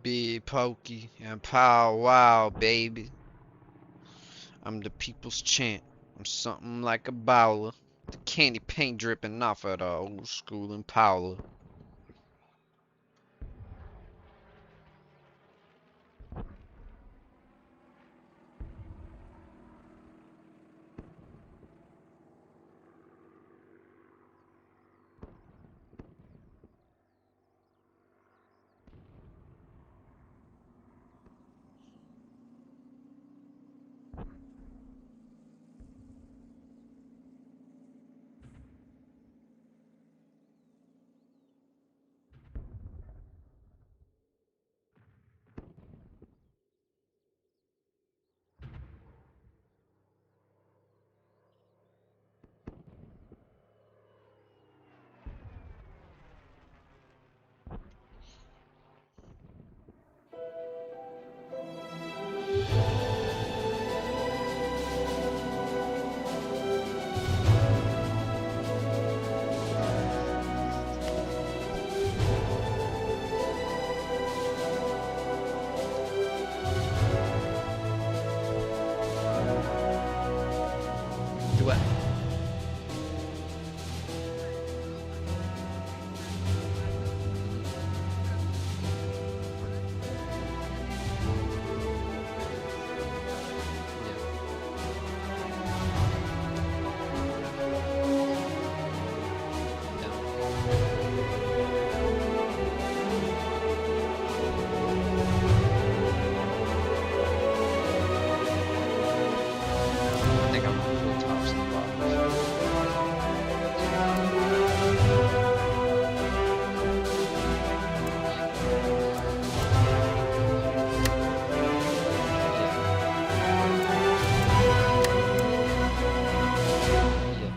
Big Pokey and Pow Wow, baby. I'm the people's champ. I'm something like a bowler. The candy paint dripping off of the old school Impala. Do what? I think I'm gonna pull tops and bottoms. Yeah.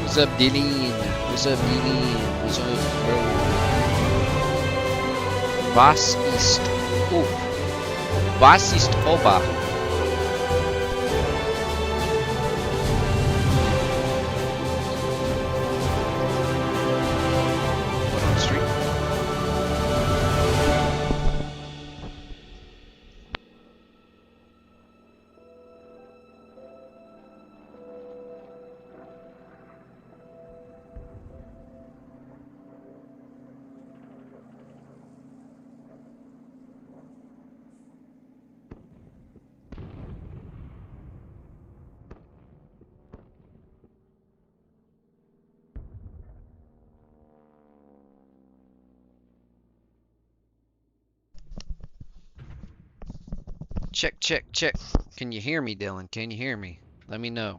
What's up, Dylan? What's up, Dylan? What's up, bro? Was ist? Oh, was ist Ober? What, on the street? Check, check, check. Can you hear me, Dylan? Can you hear me? Let me know.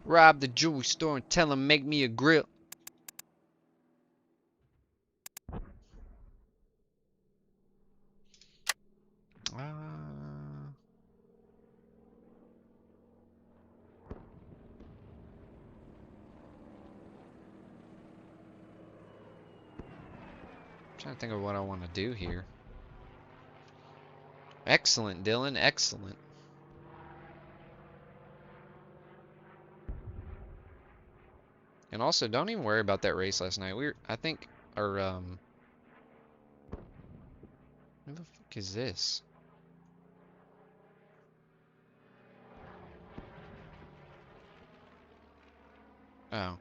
Rob the jewelry store and tell him make me a grill. Trying to think of what I want to do here. Excellent, Dylan. Excellent. And also, don't even worry about that race last night. I think, or who the fuck is this? Oh,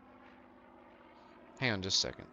hang on just a second.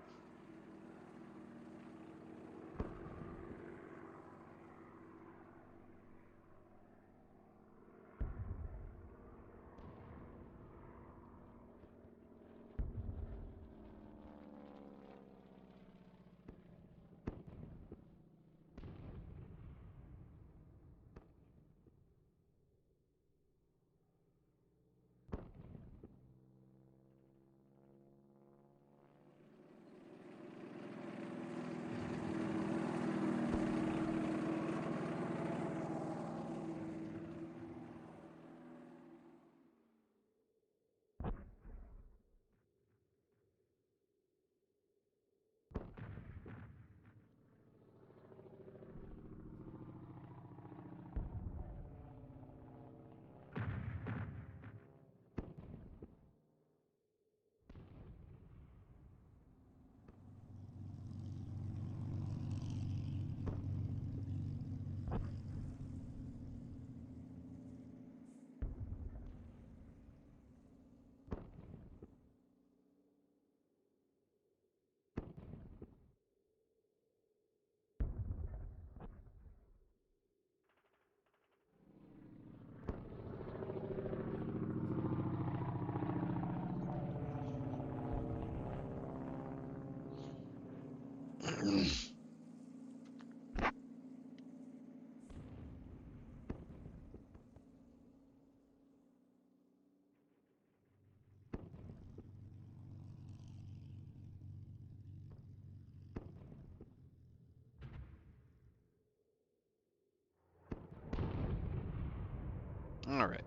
All right.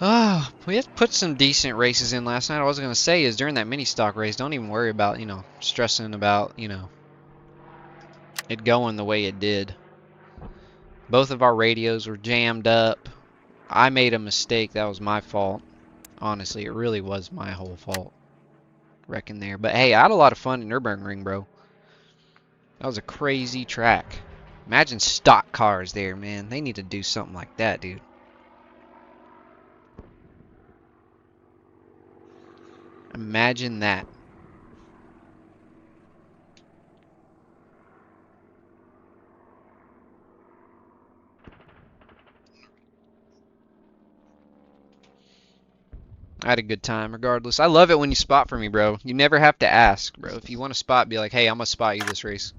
Oh, we had put some decent races in last night. All I was gonna say is during that mini stock race, don't even worry about, stressing about, it going the way it did. Both of our radios were jammed up. I made a mistake. That was my fault. Honestly, it really was my whole fault. Wrecking there. But hey, I had a lot of fun in Nürburgring, bro. That was a crazy track. Imagine stock cars there, man. They need to do something like that, dude. Imagine that. I had a good time regardless. I love it when you spot for me, bro. You never have to ask, bro. If you want to spot, be like, hey, I'm going to spot you this race.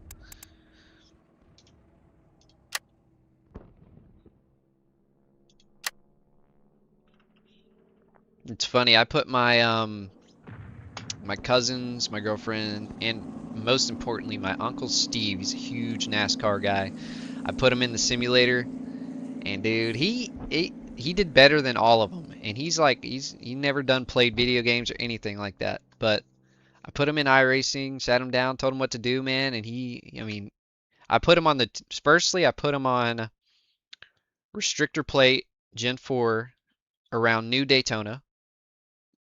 It's funny. I put my cousins, my girlfriend, and most importantly, my uncle Steve. He's a huge NASCAR guy. I put him in the simulator, and dude, he did better than all of them. And he never done played video games or anything like that. But I put him in iRacing, sat him down, told him what to do, man, and I mean, I put him on firstly, I put him on restrictor plate Gen 4 around New Daytona.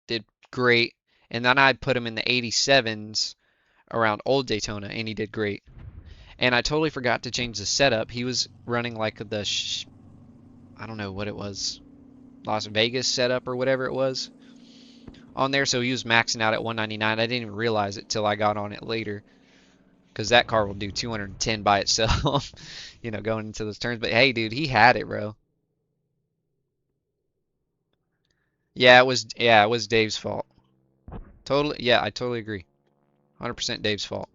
Did great. And then I'd put him in the 87s around Old Daytona, and he did great. And I totally forgot to change the setup. He was running like I don't know what it was, Las Vegas setup or whatever it was on there. So he was maxing out at 199. I didn't even realize it till I got on it later, because that car will do 210 by itself, going into those turns. But hey, dude, he had it, bro. Yeah, it was Dave's fault. Totally, yeah, I totally agree. 100% Dave's fault.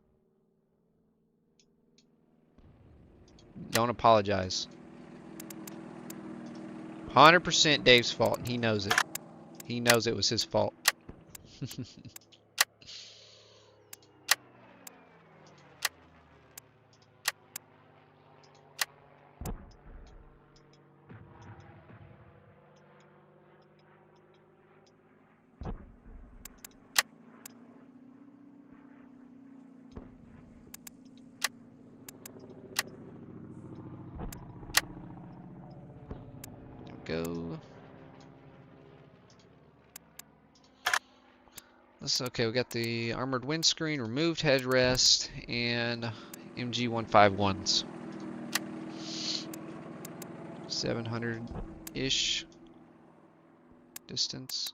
Don't apologize. 100% Dave's fault, and he knows it. He knows it was his fault. Go. That's okay. We got the armored windscreen, removed headrest, and MG 151s. 700-ish distance.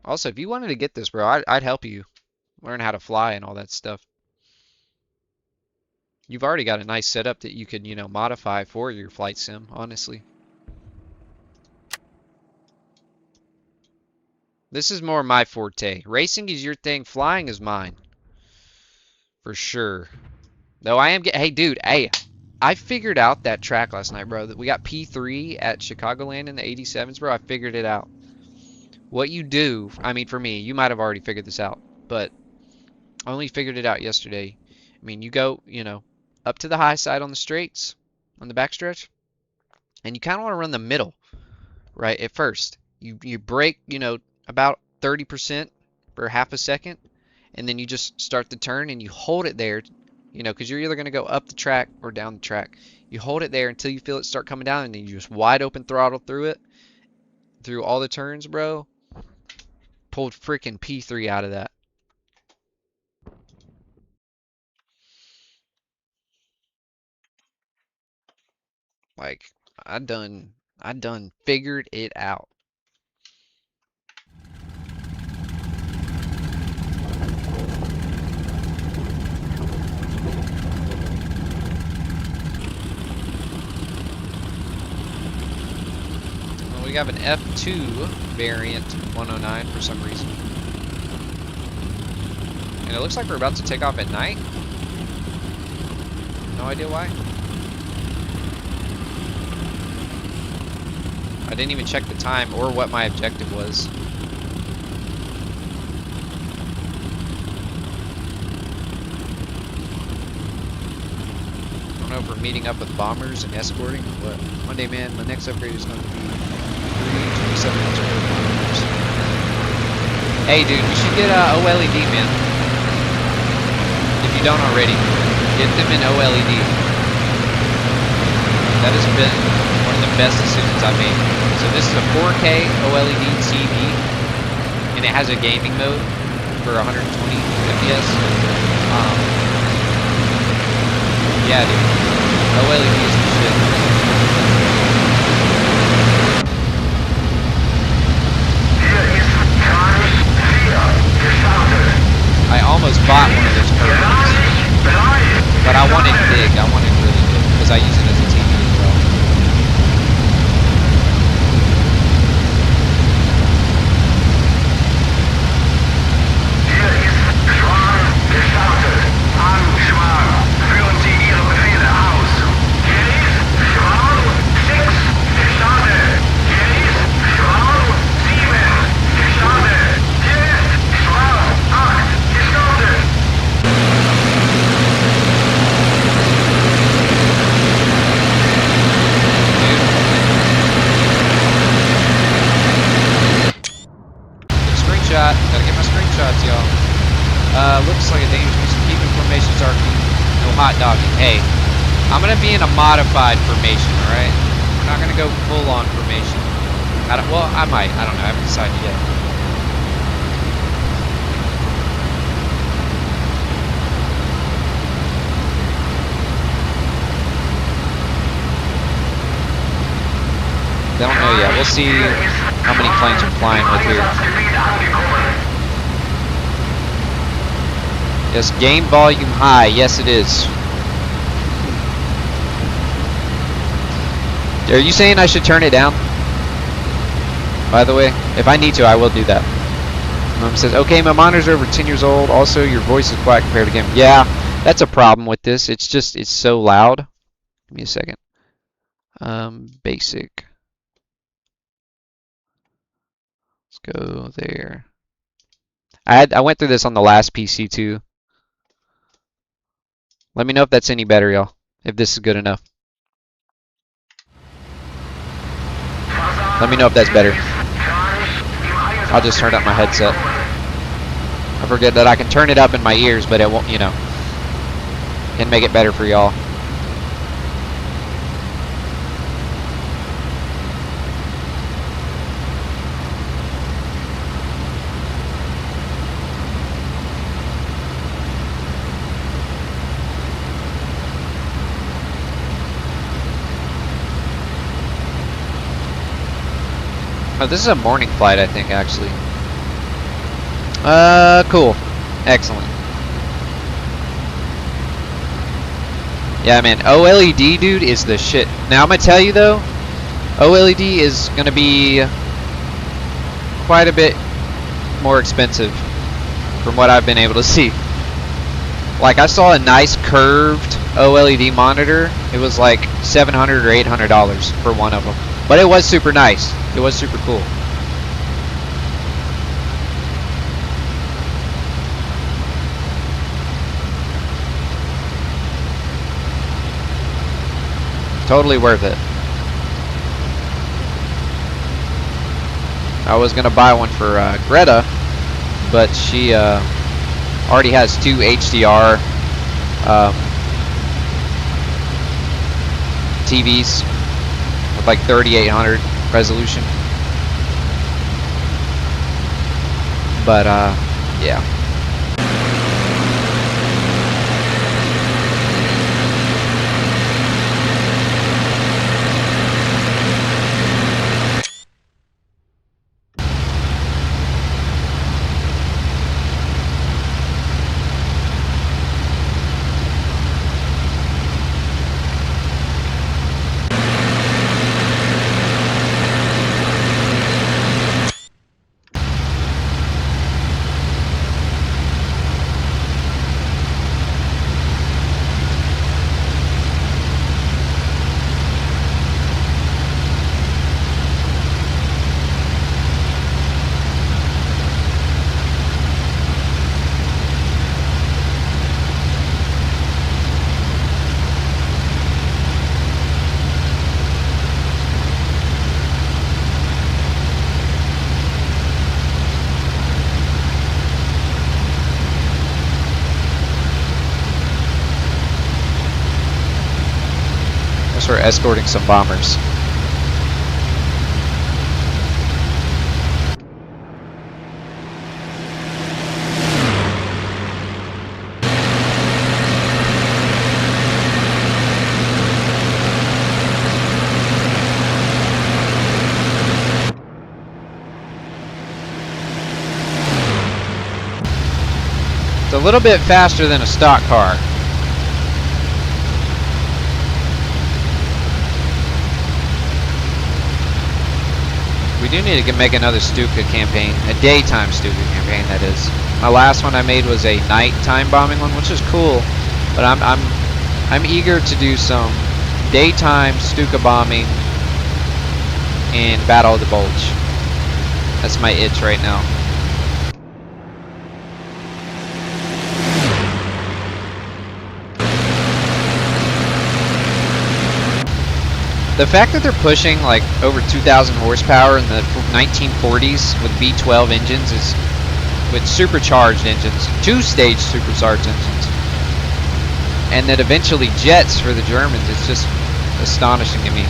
Also, if you wanted to get this, bro, I'd help you learn how to fly and all that stuff. You've already got a nice setup that you could, modify for your flight sim, honestly. This is more my forte. Racing is your thing, flying is mine. For sure. Though I am hey dude, hey, I figured out that track last night, bro. That we got P3 at Chicagoland in the 87s, bro. I figured it out. What you do, I mean, for me, you might have already figured this out, but I only figured it out yesterday. I mean, you go, up to the high side on the straights, on the backstretch, and you kind of want to run the middle, right, at first. You brake, about 30% for half a second, and then you just start the turn and you hold it there, because you're either going to go up the track or down the track. You hold it there until you feel it start coming down, and then you just wide open throttle through it, through all the turns, bro. Pulled freaking P3 out of that. Like, I done figured it out. Well, we have an F2 variant 109 for some reason. And it looks like we're about to take off at night. No idea why. I didn't even check the time or what my objective was. I don't know if we're meeting up with bombers and escorting or what. One day, man, my next upgrade is going to be 327 bombers. Hey, dude, you should get OLED, man. If you don't already, get them in OLED. That has been one of the best decisions I've made. So this is a 4K OLED TV, and it has a gaming mode for 120 FPS. Yeah, dude, OLED is the shit. I almost bought one of those curtains, but I wanted big. I wanted really big because I use it as a TV as well. Gotta get my screenshots, y'all. Looks like a dangerous piece of keep information RP. No hot dogging. Hey, I'm gonna be in a modified formation, alright? We're not gonna go full on formation. Well, I might. I don't know. I haven't decided yet. Don't know yet. We'll see how many planes are flying with here. Yes, game volume high. Yes, it is. Are you saying I should turn it down? By the way, if I need to, I will do that. Mom says, okay, my monitor's over 10 years old. Also, your voice is quiet compared to game. Yeah, that's a problem with this. It's just, it's so loud. Give me a second. Basic. Let's go there. I went through this on the last PC too. Let me know if that's any better, y'all. If this is good enough. Let me know if that's better. I'll just turn up my headset. I forget that I can turn it up in my ears, but it won't, you know, and make it better for y'all. Oh, this is a morning flight, I think, actually. Cool. Excellent. Yeah, man, OLED, dude, is the shit. Now, I'm gonna tell you, though, OLED is gonna be quite a bit more expensive from what I've been able to see. Like, I saw a nice curved OLED monitor. It was like $700 or $800 for one of them. But it was super nice. It was super cool. Totally worth it. I was gonna buy one for Greta, but she already has two HDR TVs with like 3800 resolution. But yeah. for escorting some bombers. It's a little bit faster than a stock car. We do need to make another Stuka campaign, a daytime Stuka campaign, that is. My last one I made was a nighttime bombing one, which is cool, but I'm eager to do some daytime Stuka bombing in Battle of the Bulge. That's my itch right now. The fact that they're pushing like over 2,000 horsepower in the 1940s with V12 engines is with supercharged engines, two-stage supercharged engines, and that eventually jets for the Germans, it's just astonishing to me.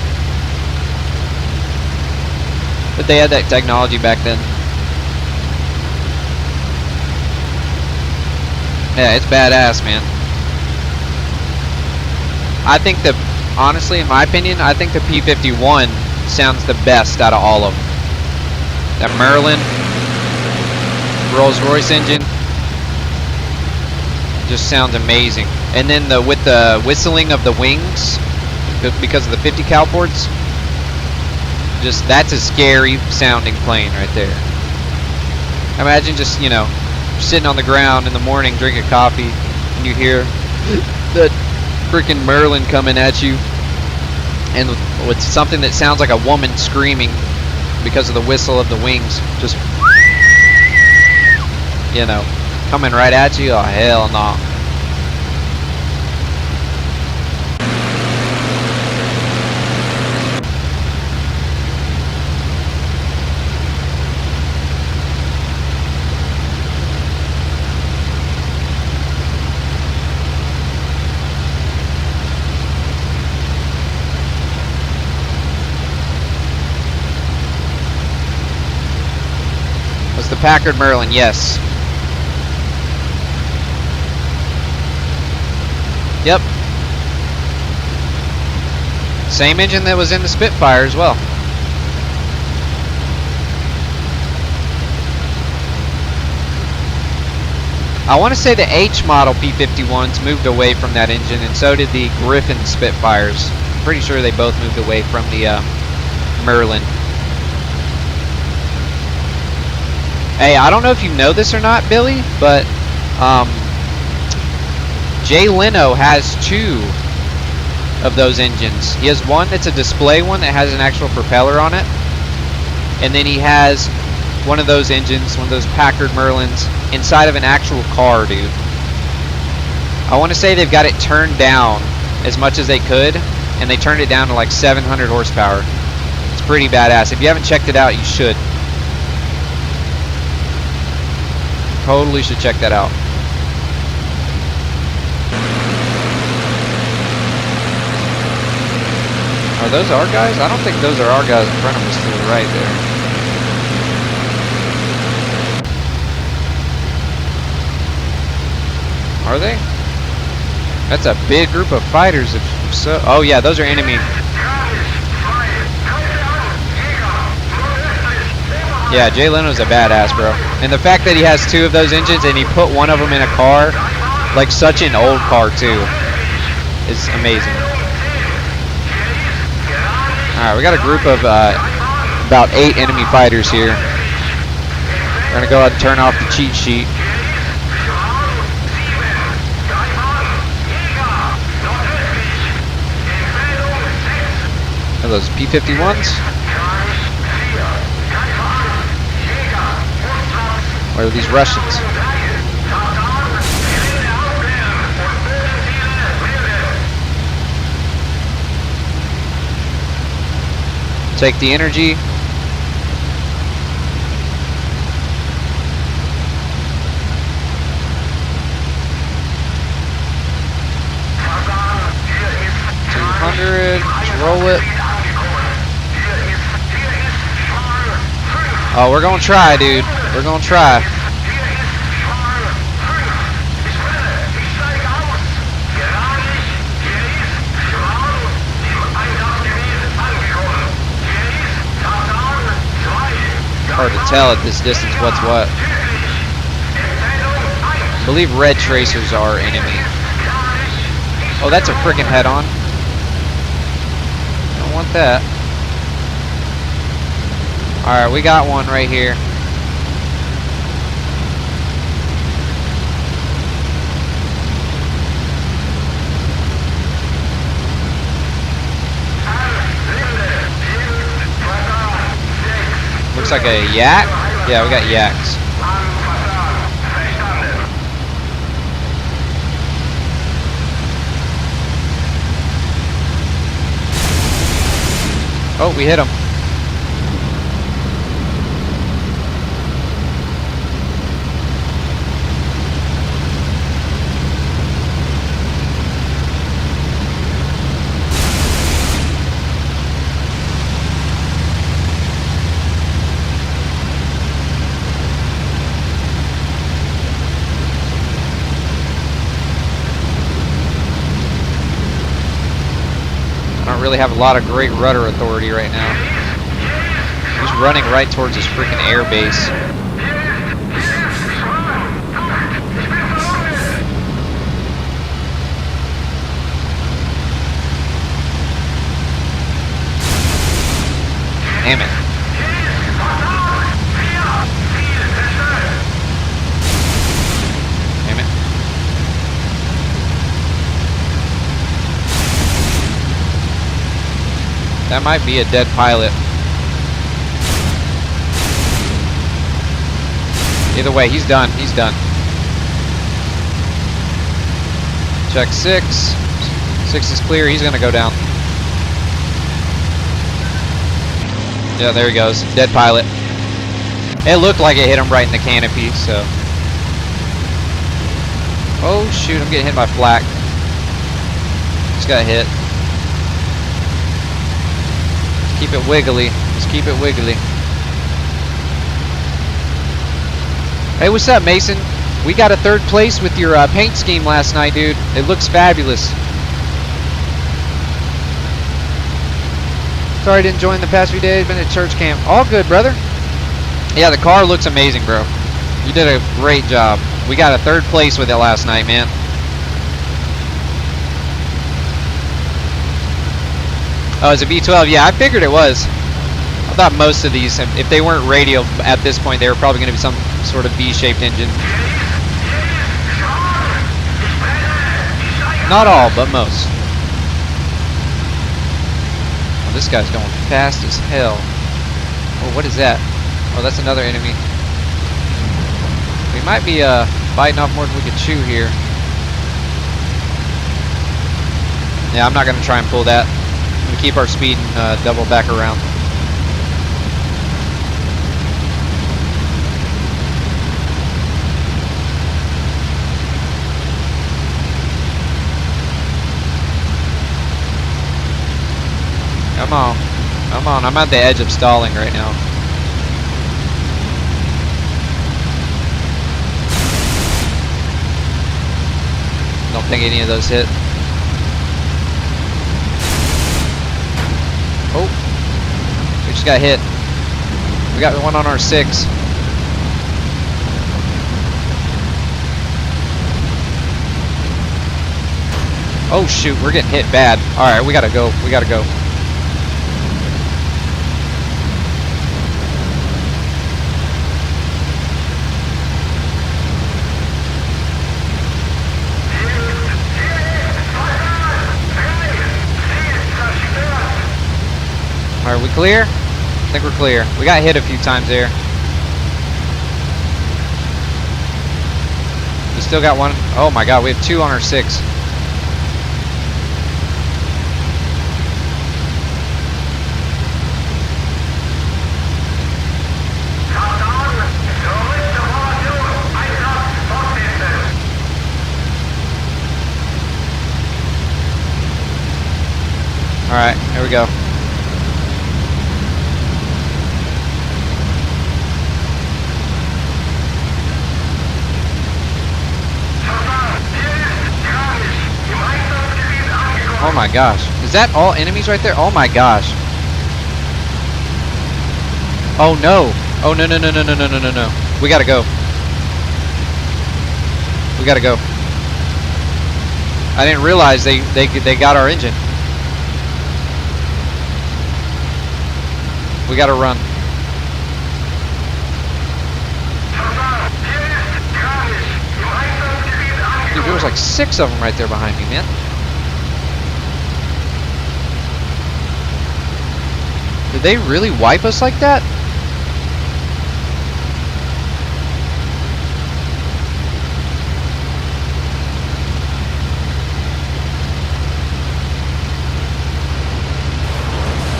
But they had that technology back then. Yeah, it's badass, man. I think the honestly, in my opinion, I think the P-51 sounds the best out of all of them. That Merlin, Rolls-Royce engine, just sounds amazing. And then with the whistling of the wings, because of the 50 cal ports, just that's a scary sounding plane right there. Imagine just, you know, sitting on the ground in the morning drinking coffee, and you hear the freaking Merlin coming at you, and with something that sounds like a woman screaming because of the whistle of the wings, just, you know, coming right at you. Oh, hell no. The Packard Merlin, yes. Yep. Same engine that was in the Spitfire as well. I want to say the H model P-51s moved away from that engine, and so did the Griffin Spitfires. Pretty sure they both moved away from the Merlin. Hey, I don't know if you know this or not, Billy, but Jay Leno has two of those engines. He has one that's a display one that has an actual propeller on it, and then he has one of those engines, one of those Packard Merlins, inside of an actual car, dude. I want to say they've got it turned down as much as they could, and they turned it down to like 700 horsepower. It's pretty badass. If you haven't checked it out, you should. Totally should check that out. Are those our guys? I don't think those are our guys in front of us to the right there. Are they? That's a big group of fighters. If so, oh yeah, those are enemy. Yeah, Jay Leno's a badass, bro. And the fact that he has two of those engines and he put one of them in a car, like such an old car too, is amazing. Alright, we got a group of about 8 enemy fighters here. We're going to go ahead and turn off the cheat sheet. Are those P-51s? Or are these Russians? Take the energy. Roll it. Oh, we're gonna try, dude. We're gonna try. Hard to tell at this distance what's what. I believe red tracers are enemy. Oh, that's a freaking head-on. Don't want that. Alright, we got one right here. Looks like a yak. Yeah, we got yaks. Oh, we hit him. Really have a lot of great rudder authority right now. He's running right towards his freaking air base. Damn it. Damn it. That might be a dead pilot. Either way, he's done. He's done. Check 6. 6 is clear. He's going to go down. Yeah, there he goes. Dead pilot. It looked like it hit him right in the canopy, so. Oh, shoot. I'm getting hit by flak. Just got hit. Keep it wiggly. Just keep it wiggly. Hey, what's up, Mason? We got a 3rd place with your paint scheme last night, dude. It looks fabulous. Sorry I didn't join the past few days. Been at church camp. All good, brother. Yeah, the car looks amazing, bro. You did a great job. We got a 3rd place with it last night, man. Oh, it's a V12. Yeah, I figured it was. I thought most of these, if they weren't radial at this point, they were probably going to be some sort of V-shaped engine. Not all, but most. Oh, this guy's going fast as hell. Oh, what is that? Oh, that's another enemy. We might be biting off more than we could chew here. Yeah, I'm not going to try and pull that. We keep our speed and double back around. Come on. Come on. I'm at the edge of stalling right now. Don't think any of those hit. Oh, we just got hit. We got one on our 6. Oh shoot, we're getting hit bad. Alright, we gotta go. We gotta go. Are we clear? I think we're clear. We got hit a few times there. We still got one. Oh my god, we have 2 on our 6. Alright, here we go. Oh my gosh. Is that all enemies right there? Oh my gosh. Oh no. Oh no no no no no no no no no. We gotta go. We gotta go. I didn't realize they got our engine. We gotta run. Dude, there was like 6 of them right there behind me, man. Did they really wipe us like that?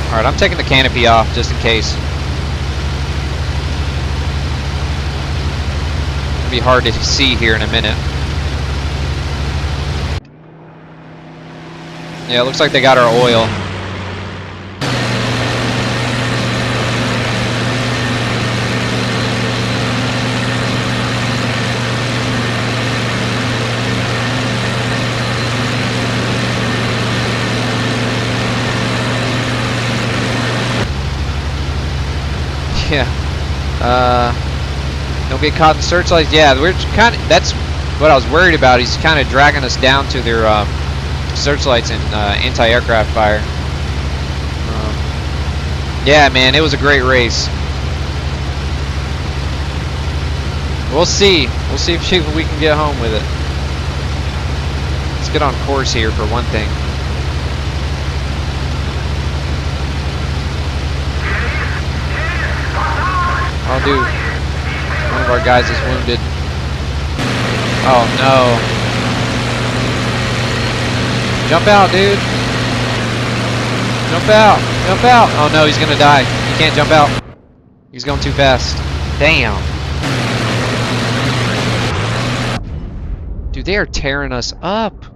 Alright, I'm taking the canopy off just in case. It'll be hard to see here in a minute. Yeah, it looks like they got our oil. Yeah. Don't get caught in searchlights. Yeah, we're kind of. That's what I was worried about. He's kind of dragging us down to their searchlights and anti-aircraft fire. Yeah, man, it was a great race. We'll see. We'll see if we can get home with it. Let's get on course here for one thing. Oh, dude. One of our guys is wounded. Oh, no. Jump out, dude. Jump out. Jump out. Oh, no, he's gonna die. He can't jump out. He's going too fast. Damn. Dude, they are tearing us up.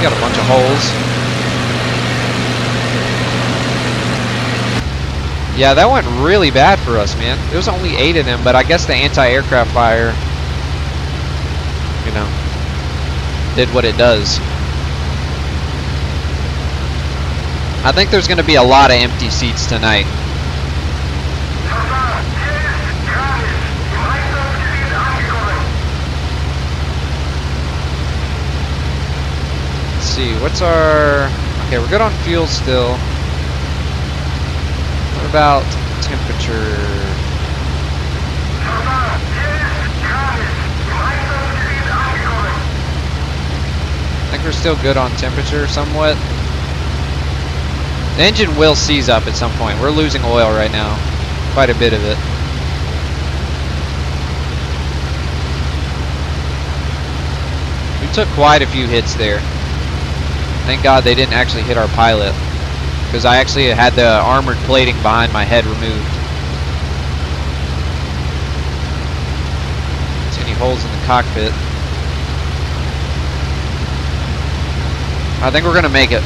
Got a bunch of holes. Yeah, that went really bad for us, man. There was only 8 of them, but I guess the anti-aircraft fire, you know, did what it does. I think there's going to be a lot of empty seats tonight. See, what's our... Okay, we're good on fuel still. What about temperature? I think we're still good on temperature somewhat. The engine will seize up at some point. We're losing oil right now. Quite a bit of it. We took quite a few hits there. Thank God they didn't actually hit our pilot, because I actually had the armored plating behind my head removed. See any holes in the cockpit? I think we're gonna make it.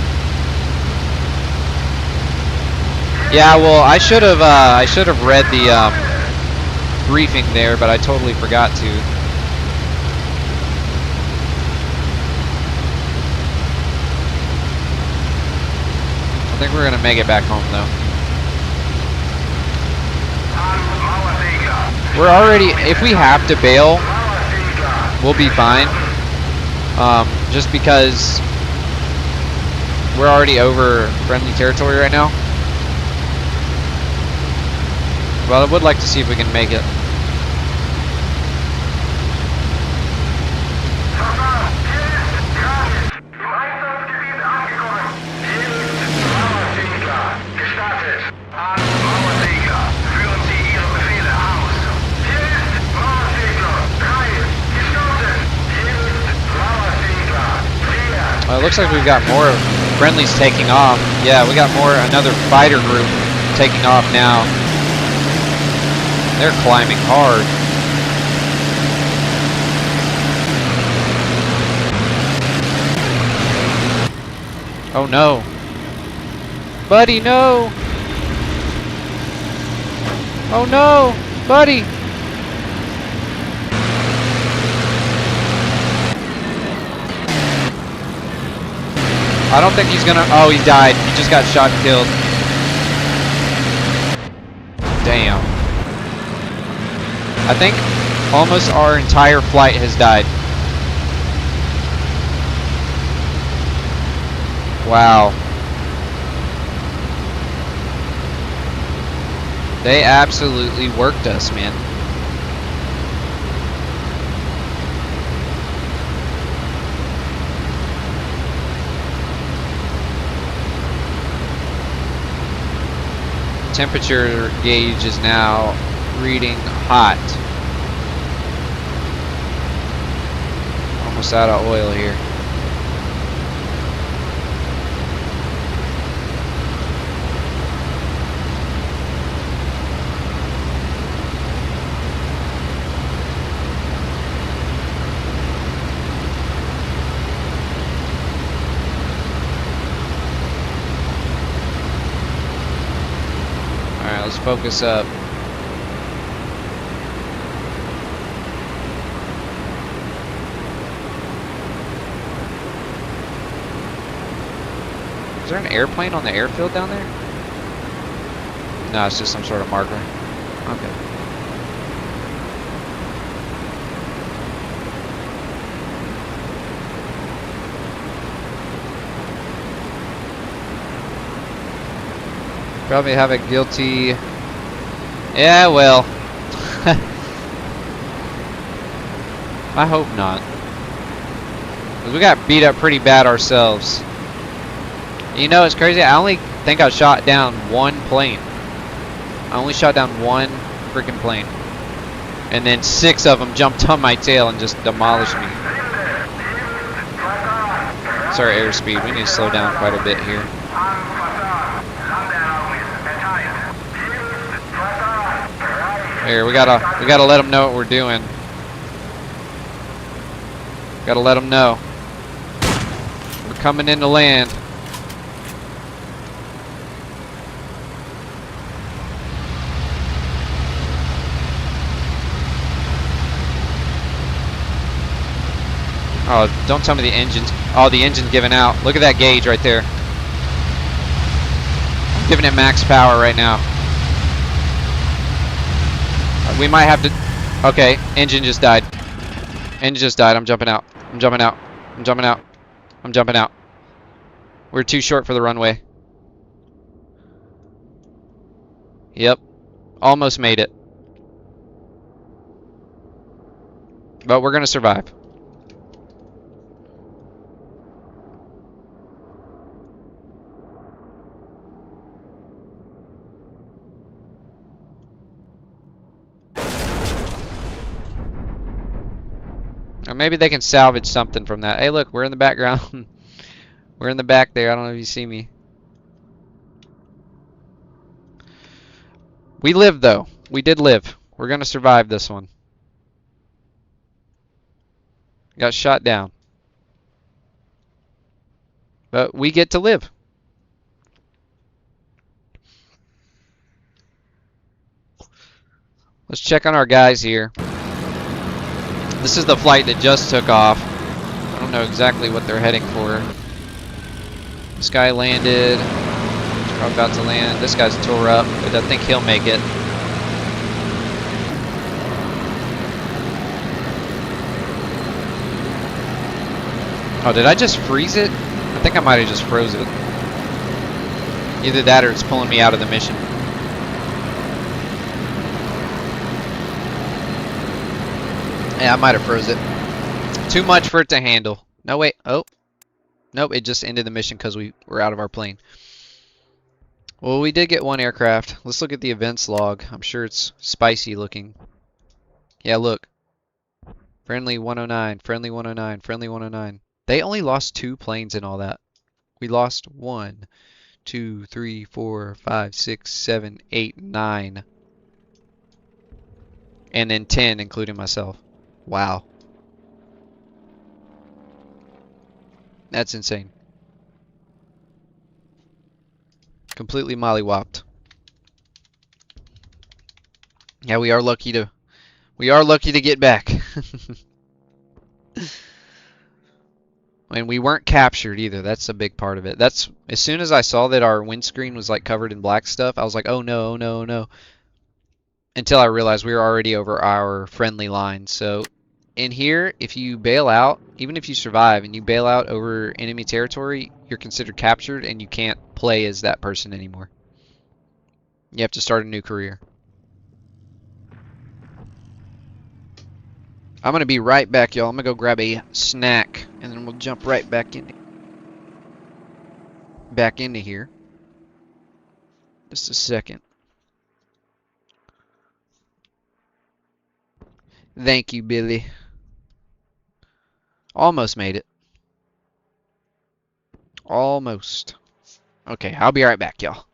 Yeah, well, I should have read the briefing there, but I totally forgot to. I think we're gonna make it back home though. We're already, if we have to bail, we'll be fine. Just because we're already over friendly territory right now. Well, I would like to see if we can make it. It looks like we've got more friendlies taking off. Yeah, we got another fighter group taking off now. They're climbing hard. Oh no. Buddy, no! Oh no! Buddy! I don't think he's gonna... Oh, he died. He just got shot and killed. Damn. I think almost our entire flight has died. Wow. They absolutely worked us, man. Temperature gauge is now reading hot. Almost out of oil here. Alright, let's focus up. Is there an airplane on the airfield down there? No, it's just some sort of marker. Okay. Probably have a guilty... Yeah, well. I hope not. 'Cause we got beat up pretty bad ourselves. You know, it's crazy. I only think I shot down one plane. I only shot down one freaking plane. And then 6 of them jumped on my tail and just demolished me. It's our airspeed. We need to slow down quite a bit here. Here, we gotta let them know what we're doing. Gotta let them know. We're coming into land. Oh, don't tell me the engine's... Oh, the engine's giving out. Look at that gauge right there. I'm giving it max power right now. We might have to... Okay, engine just died. Engine just died. I'm jumping out. I'm jumping out. I'm jumping out. I'm jumping out. We're too short for the runway. Yep. Almost made it. But we're going to survive. Or maybe they can salvage something from that. Hey, look, we're in the background. We're in the back there. I don't know if you see me. We lived, though. We did live. We're going to survive this one. Got shot down. But we get to live. Let's check on our guys here. This is the flight that just took off. I don't know exactly what they're heading for. This guy landed. Probably about to land. This guy's tore up, but I think he'll make it. Oh, did I just freeze it? I think I might have just froze it. Either that or it's pulling me out of the mission. Yeah, I might have froze it. Too much for it to handle. No, wait. Oh. Nope, it just ended the mission because we were out of our plane. Well, we did get one aircraft. Let's look at the events log. I'm sure it's spicy looking. Yeah, look. Friendly 109, friendly 109, friendly 109. They only lost 2 planes in all that. We lost 1, 2, 3, 4, 5, 6, 7, 8, 9. And then 10, including myself. Wow. That's insane. Completely mollywopped. Yeah, we are lucky to get back. And we weren't captured either. That's a big part of it. That's as soon as I saw that our windscreen was like covered in black stuff, I was like, "Oh no, oh no, oh no." Until I realized we were already over our friendly line. So in here, if you bail out, even if you survive and you bail out over enemy territory, you're considered captured and you can't play as that person anymore. You have to start a new career. I'm gonna be right back, y'all. I'm gonna go grab a snack and then we'll jump right back into here. Just a second. Thank you, Billy. Almost made it. Almost. Okay, I'll be right back, y'all.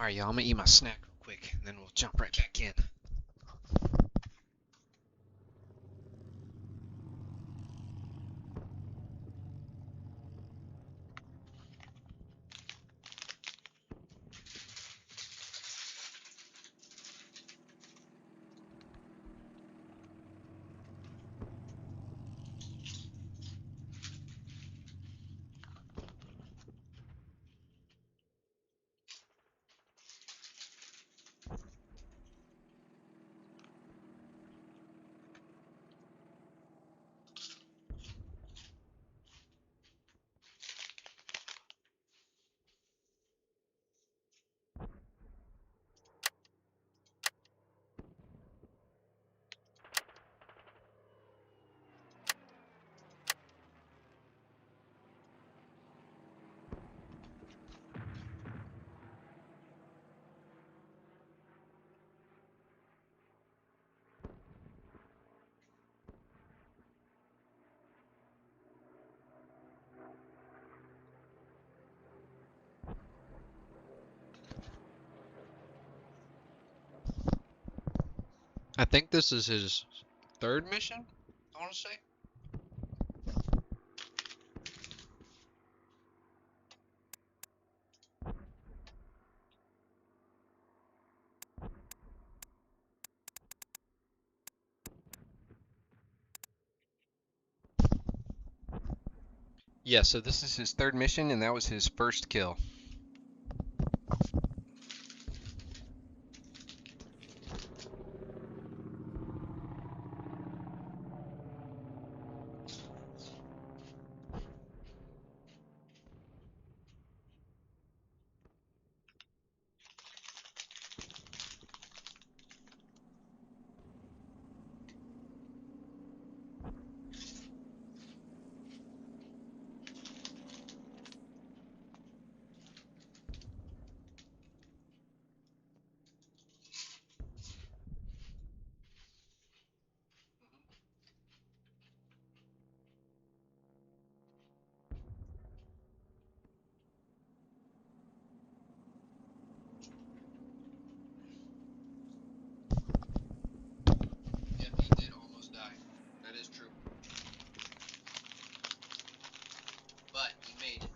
Alright, y'all, I'm gonna eat my snack real quick, and then we'll jump right back in. I think this is his third mission, I want to say. Yeah, so this is his third mission, and that was his first kill. Yep, he did almost die. That is true. But he made it.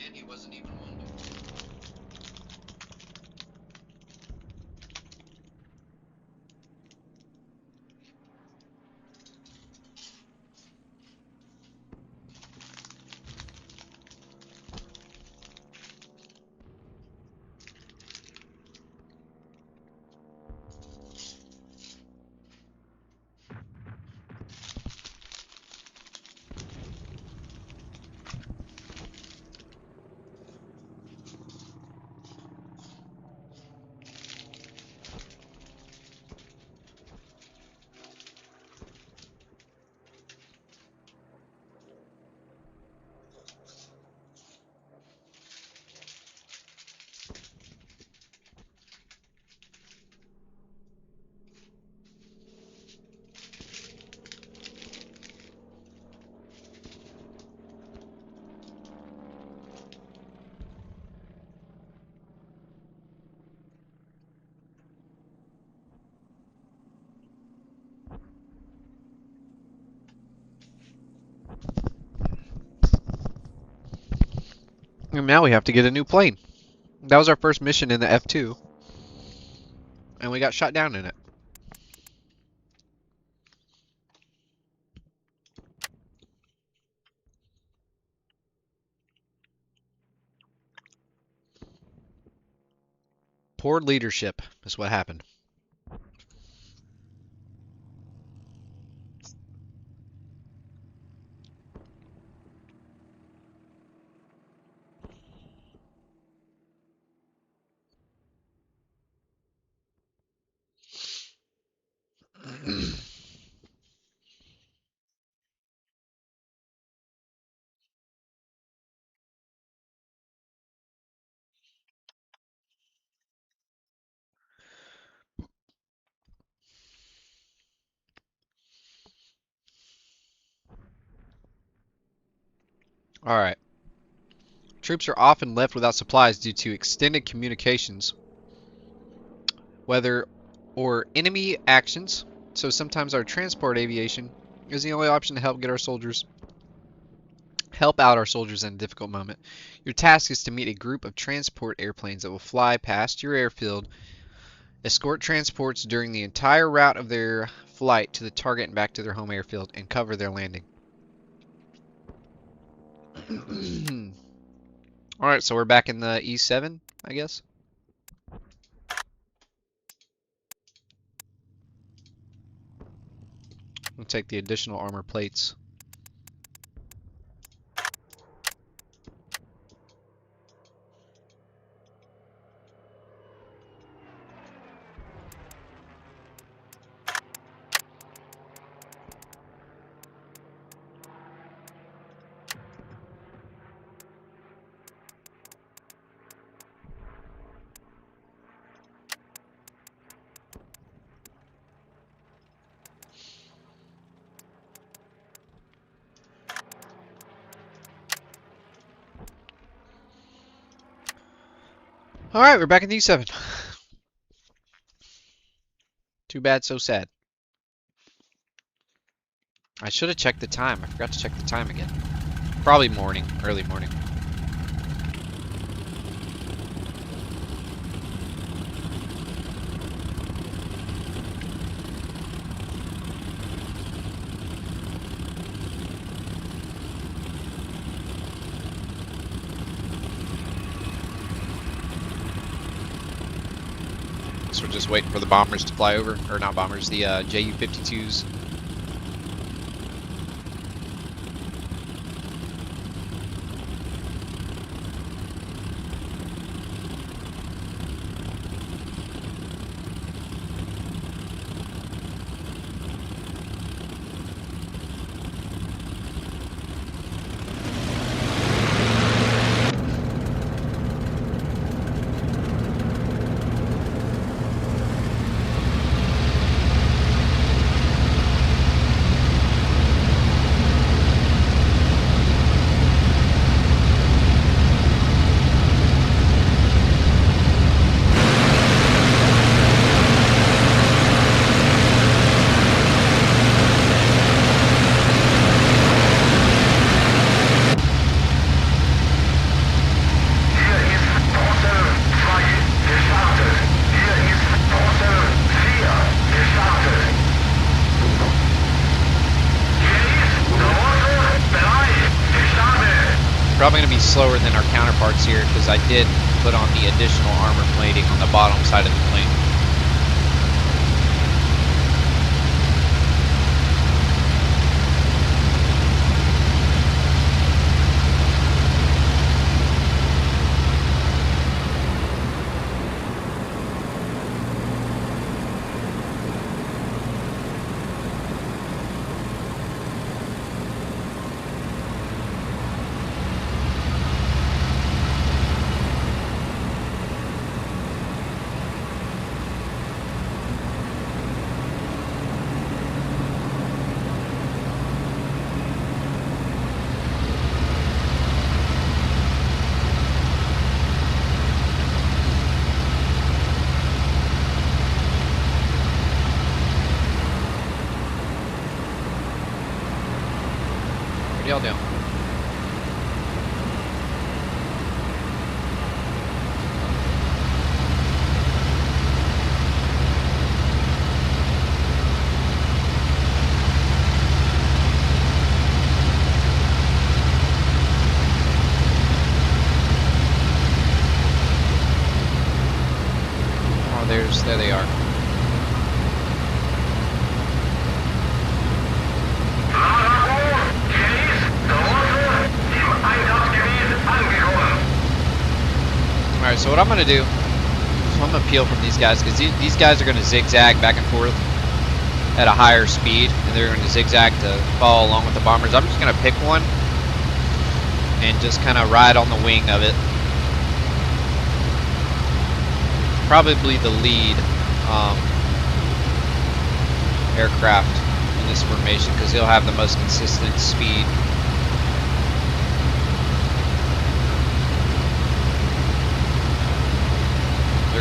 And he wasn't even wounded. And now we have to get a new plane. That was our first mission in the F2, and we got shot down in it. Poor leadership is what happened. Alright. Troops are often left without supplies due to extended communications, weather, or enemy actions. So sometimes our transport aviation is the only option to help out our soldiers in a difficult moment. Your task is to meet a group of transport airplanes that will fly past your airfield, escort transports during the entire route of their flight to the target and back to their home airfield, and cover their landing. Alright, so we're back in the E7, I guess. We'll take the additional armor plates. Alright, we're back in the E7. Too bad, so sad. I should have checked the time. I forgot to check the time again. Probably morning, early morning. So we're just waiting for the bombers to fly over, or not bombers, the Ju-52s. Probably going to be slower than our counterparts here because I did put on the additional armor plating on the bottom side of the plane. What y'all doing? Oh, there they are. Alright, so what I'm going to do is I'm going to peel from these guys because these guys are going to zigzag back and forth at a higher speed, and they're going to zigzag to follow along with the bombers. I'm just going to pick one and just kind of ride on the wing of it. Probably the lead aircraft in this formation because he'll have the most consistent speed.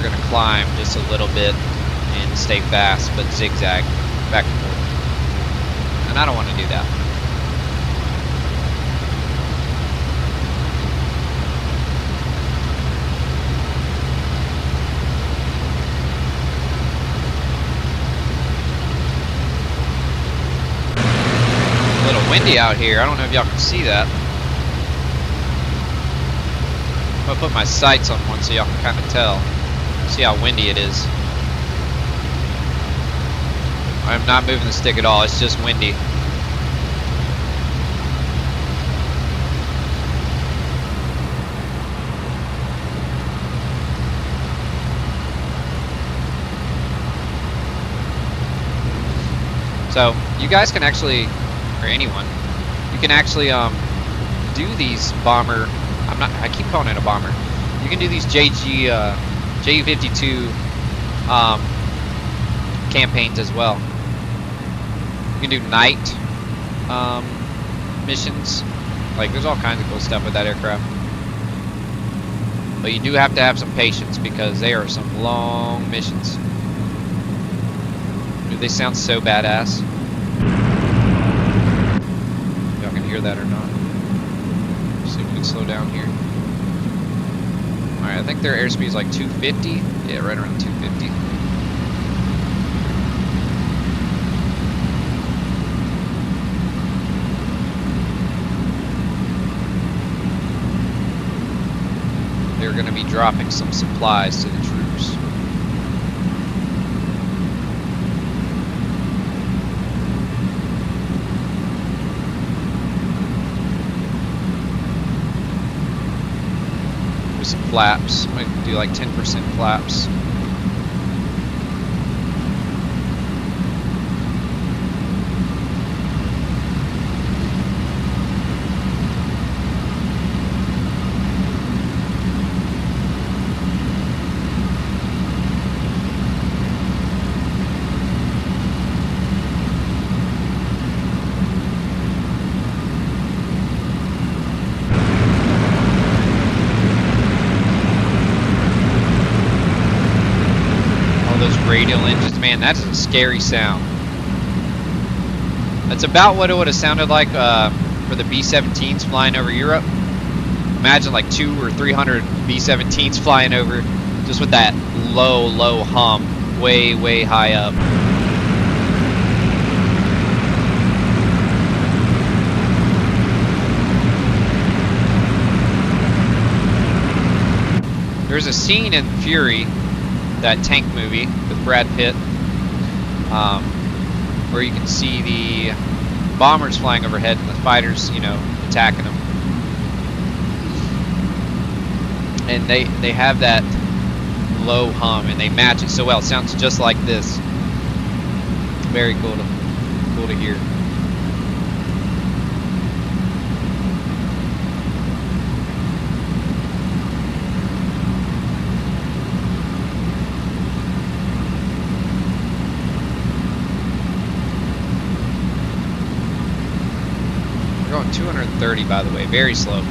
gonna climb just a little bit and stay fast, but zigzag back and forth. And I don't want to do that. A little windy out here. I don't know if y'all can see that. I'm gonna put my sights on one so y'all can kind of tell. See how windy it is. I'm not moving the stick at all, it's just windy. So, you guys can actually, or anyone, you can actually do these bomber, I keep calling it a bomber. You can do these JU52 campaigns as well. You can do night missions. Like, there's all kinds of cool stuff with that aircraft. But you do have to have some patience because they are some long missions. Dude, they sound so badass. Y'all can hear that or not. See if we can slow down here. Alright, I think their airspeed is like 250. Yeah, right around 250. They're going to be dropping some supplies to the troops. With some flaps. I might do like 10% flaps. Radial engines, man, that's a scary sound. That's about what it would have sounded like for the B-17s flying over Europe. Imagine like 200 or 300 B-17s flying over, just with that low hum, way high up. There's a scene in Fury, that tank movie with Brad Pitt, where you can see the bombers flying overhead and the fighters, you know, attacking them. And they have that low hum and they match it so well. It sounds just like this. Very cool to hear. Going 230 by the way, very slow.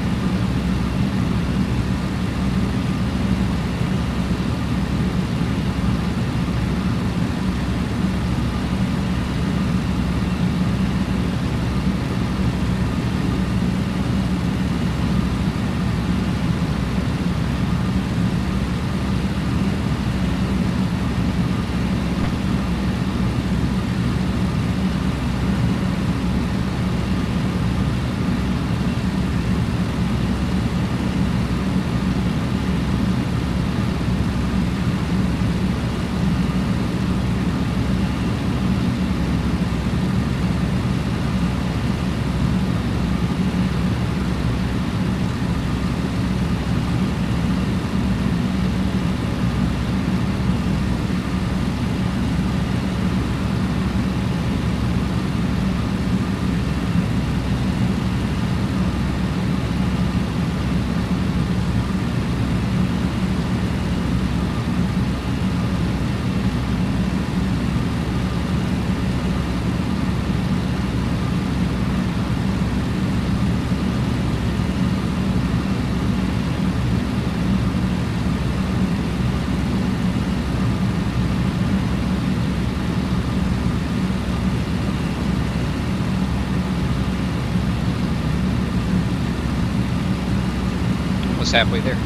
almost halfway there.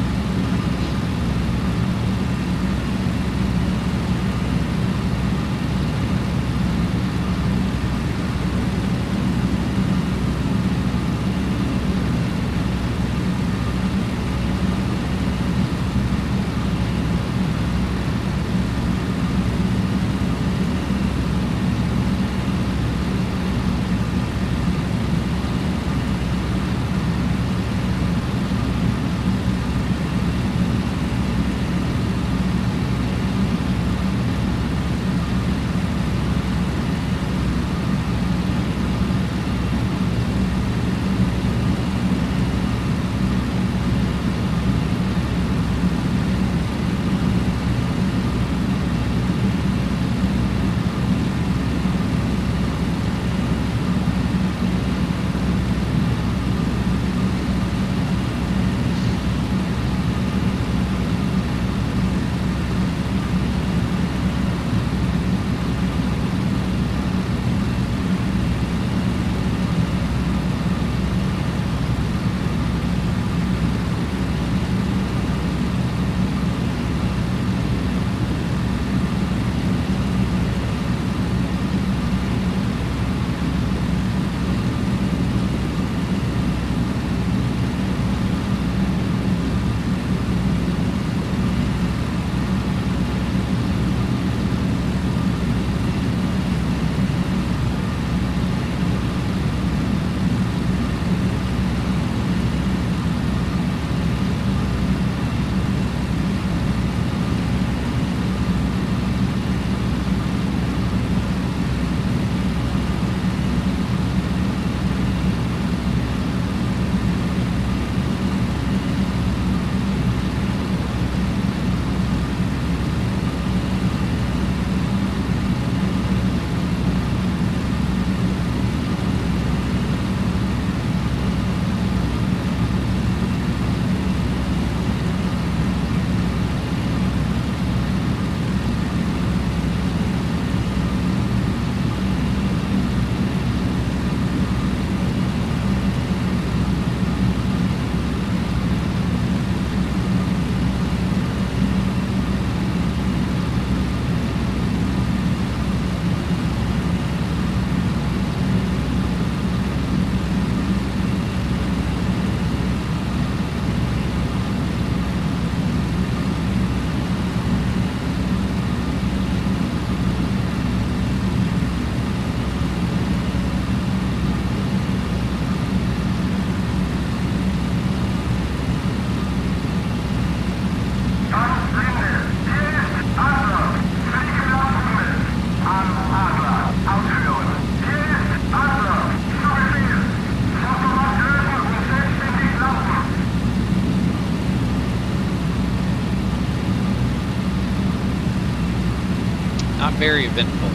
Not very eventful.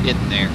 Getting there.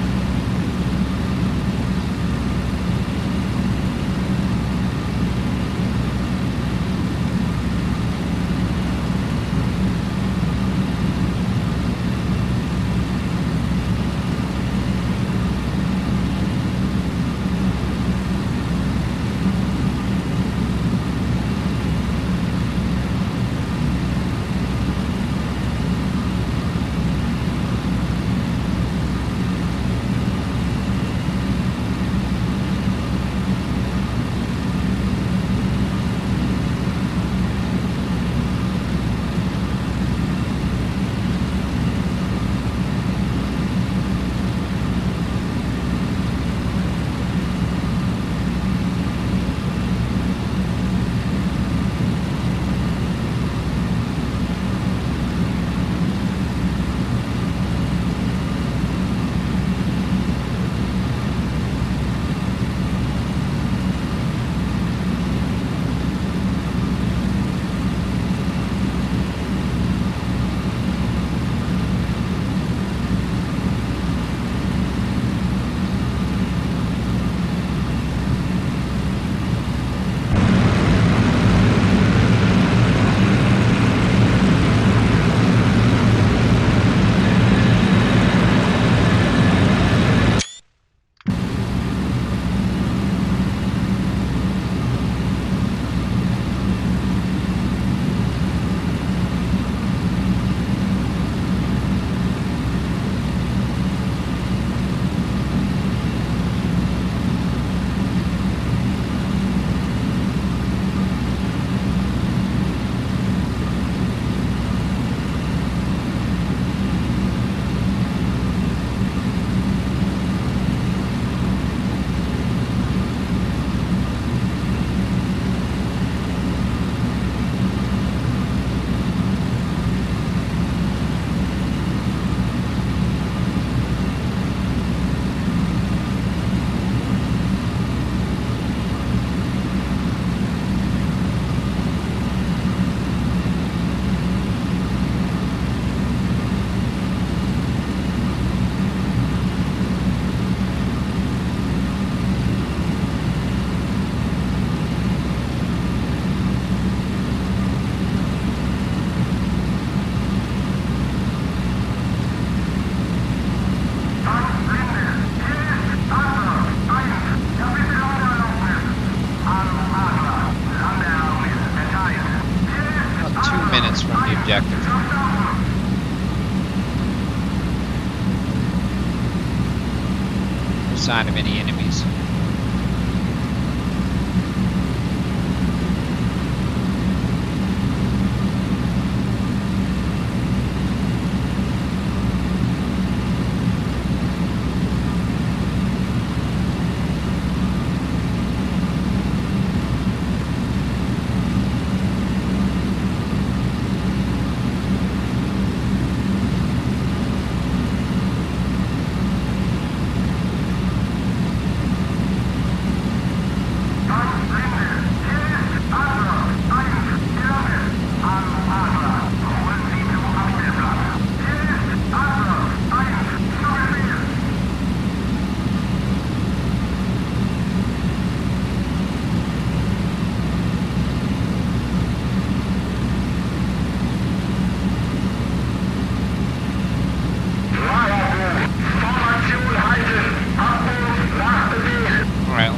distance from the objective. No sign of any enemies.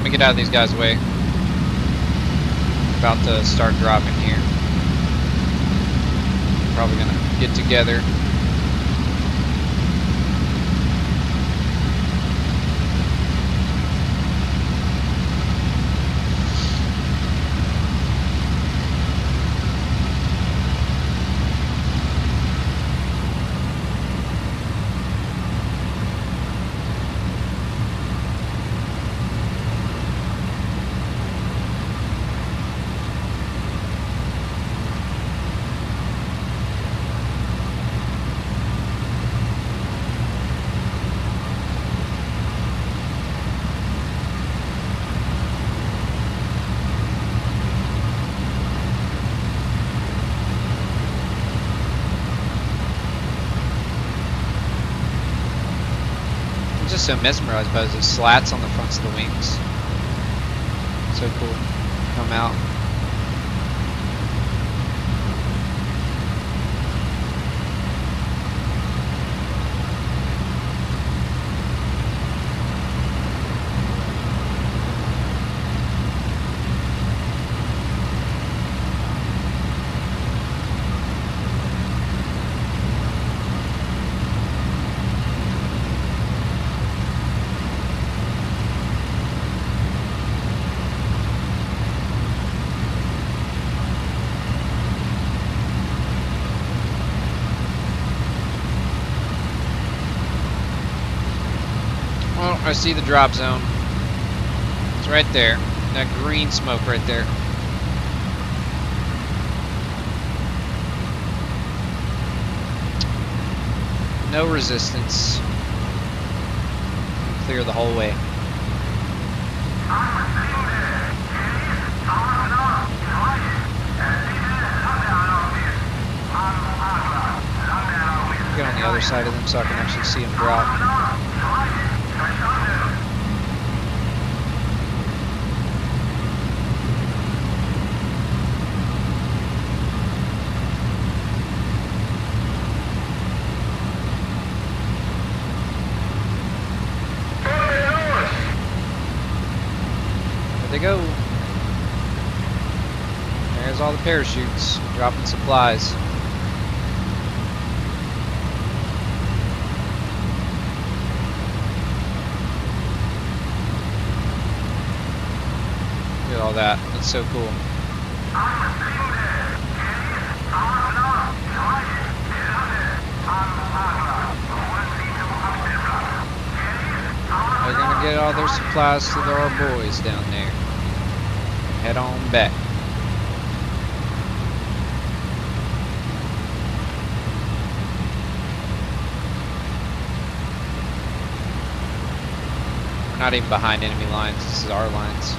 Get out of these guys' way. About to start dropping here. Probably gonna get together. Just so mesmerized by those slats on the fronts of the wings. So cool. Come out. I see the drop zone. It's right there. That green smoke right there. No resistance. Clear the whole way. Get on the other side of them so I can actually see them drop. There they go. There's all the parachutes dropping supplies. Look at all that. That's so cool. They're gonna get all their supplies to our boys down there. Head on back. We're not even behind enemy lines. This is our lines.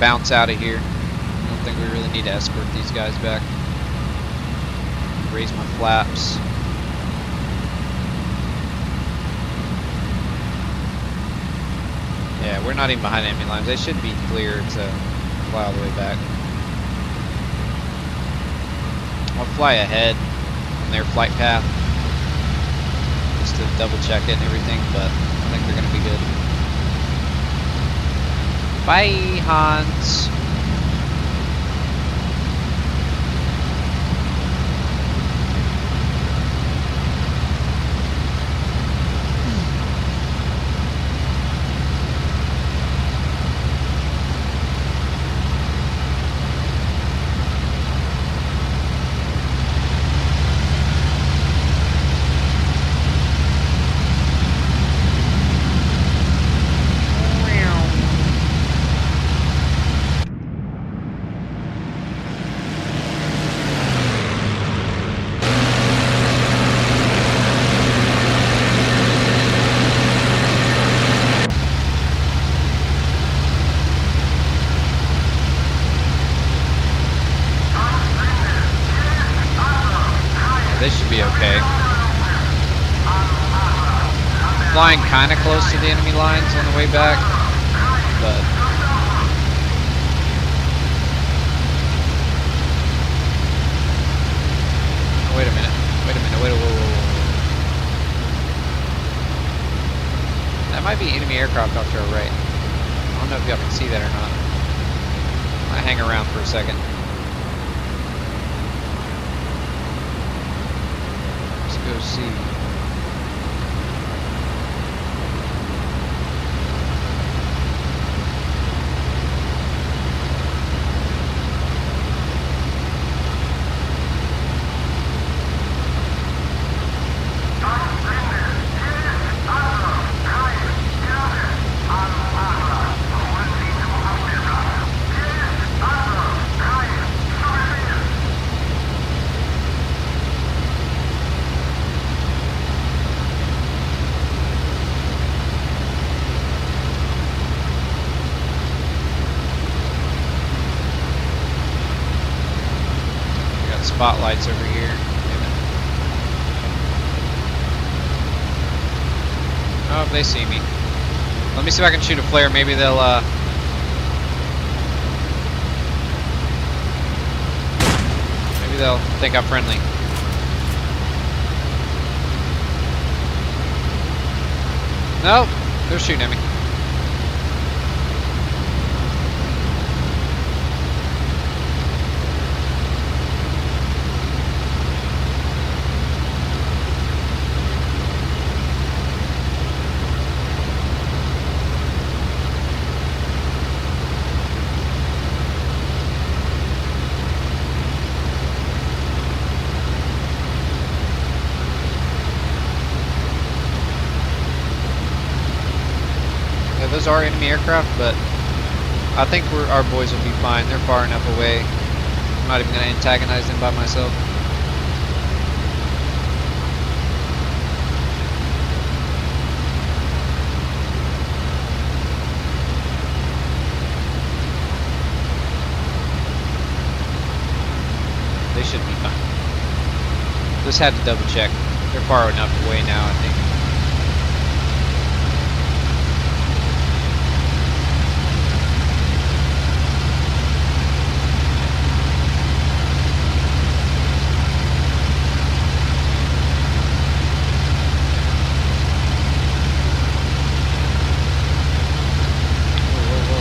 bounce out of here. I don't think we really need to escort these guys back. Raise my flaps. Yeah, we're not even behind enemy lines. They should be clear to fly all the way back. I'll fly ahead on their flight path just to double check it and everything, but I think they're gonna be good. Bye, Hans. This should be okay. Flying kind of close to the enemy lines on the way back, but oh, wait a minute. Whoa. That might be enemy aircraft off to our right. I don't know if y'all can see that or not. I hang around for a second. Go see. Spotlights over here. Oh, they see me. Let me see if I can shoot a flare. Maybe they'll think I'm friendly. Nope, they're shooting at me. Those are enemy aircraft, but I think our boys will be fine. They're far enough away. I'm not even going to antagonize them by myself. They should be fine. Just had to double check. They're far enough away now, I think.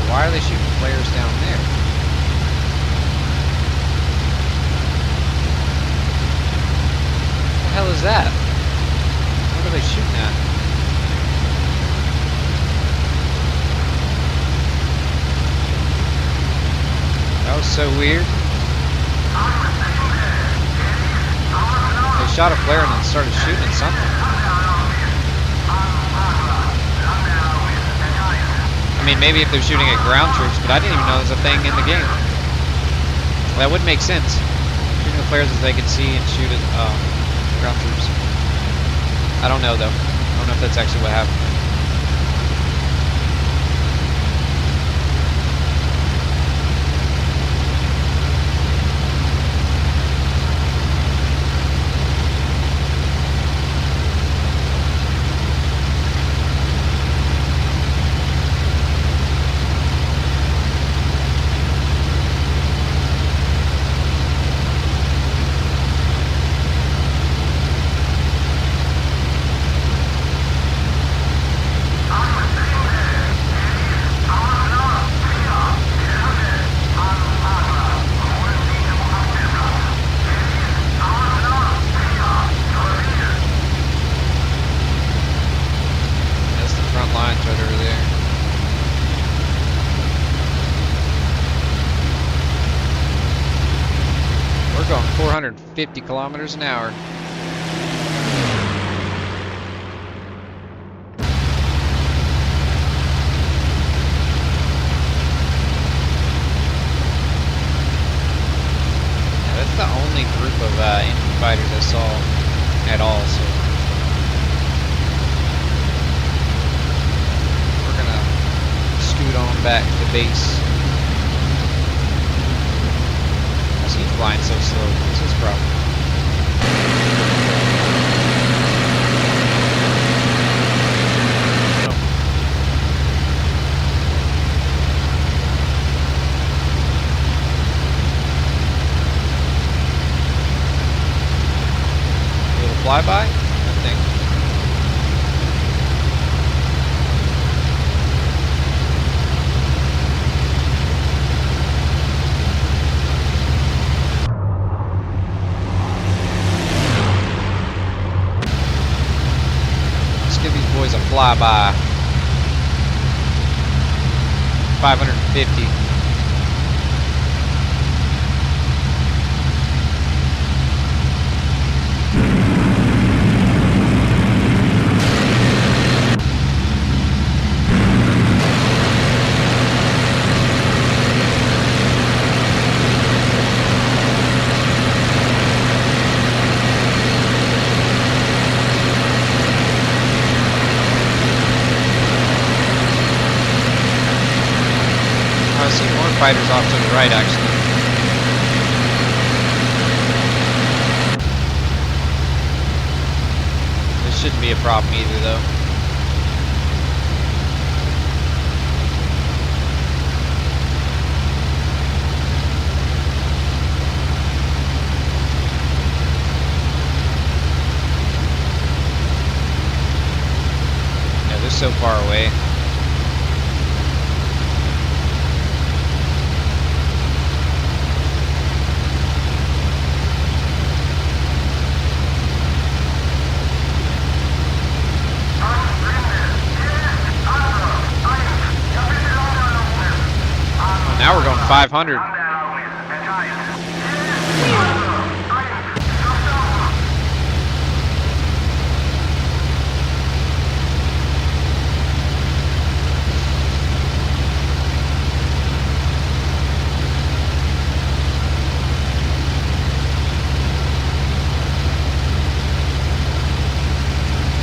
Why are they shooting flares down there? What the hell is that? What are they shooting at? That was so weird. They shot a flare and then started shooting at something. I mean, maybe if they're shooting at ground troops, but I didn't even know there was a thing in the game. Well, that would make sense. Shooting the flares as they can see and shoot at ground troops. I don't know, though. I don't know if that's actually what happened. 450 kilometers an hour. Yeah, that's the only group of enemy fighters I saw at all, so we're gonna scoot on back to base. He's flying so slow. What's his problem? A little flyby? I think. Give these boys a flyby. 550. I see more fighters off to the right, actually. This shouldn't be a problem either, though. Yeah, they're so far away. Now we're going 500.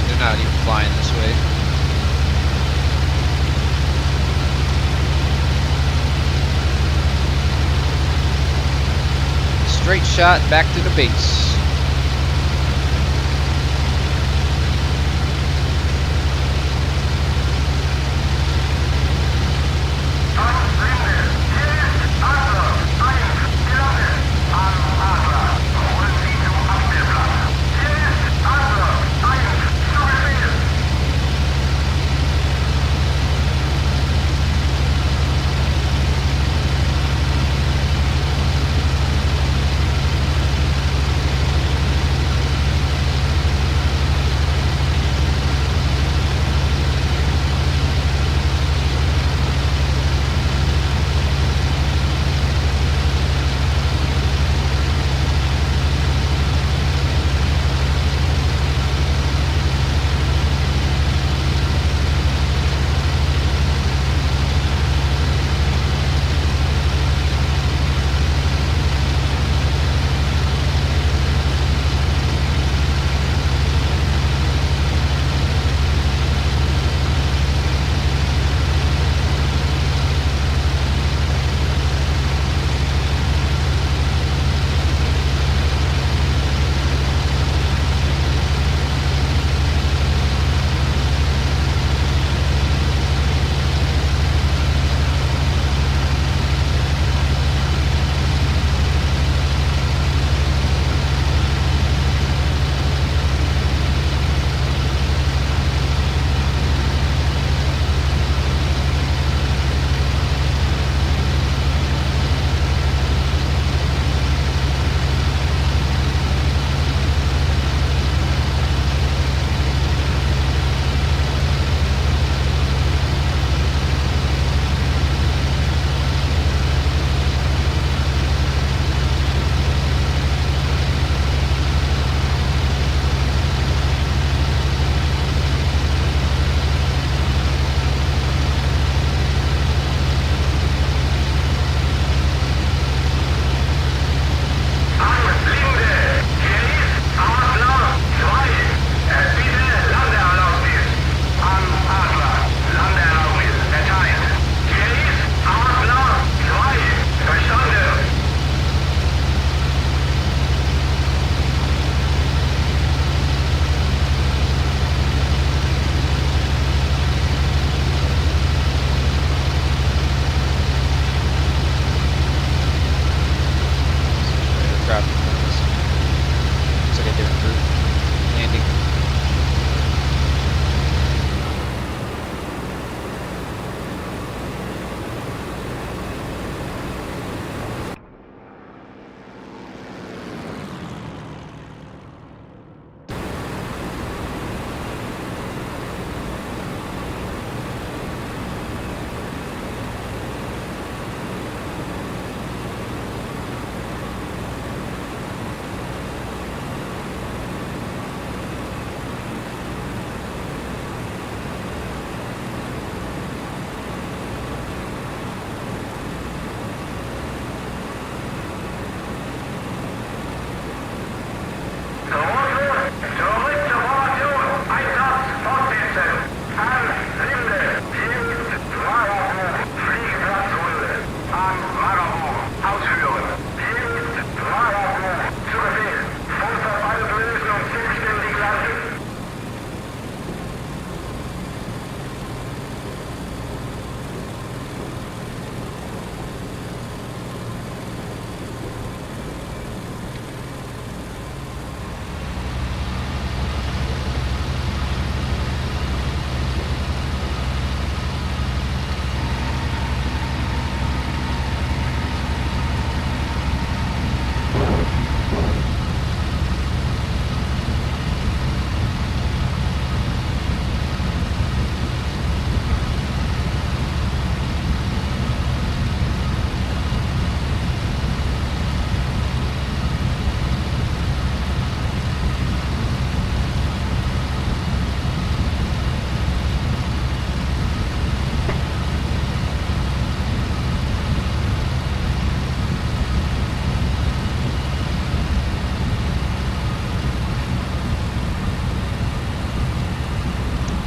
They're not even flying this way. Straight shot back to the base.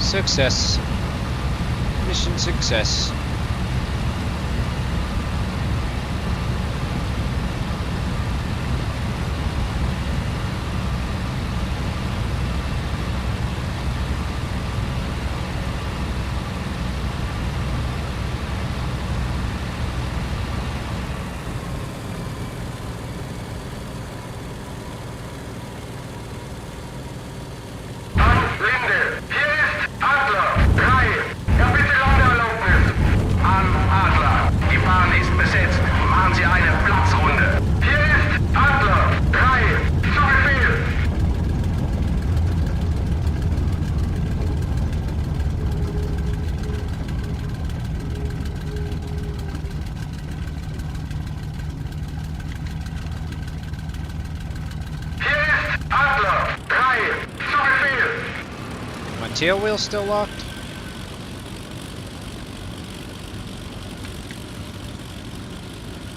Success. Mission success. Linde, hier ist Adler 3. Ja, bitte Landeerlaubnis. An Adler. Die Bahn ist besetzt. Machen Sie eine Platzrunde. Hier ist Adler 3. Zu Befehl. Hier ist Adler 3. Zu Befehl. My tail wheel still locked?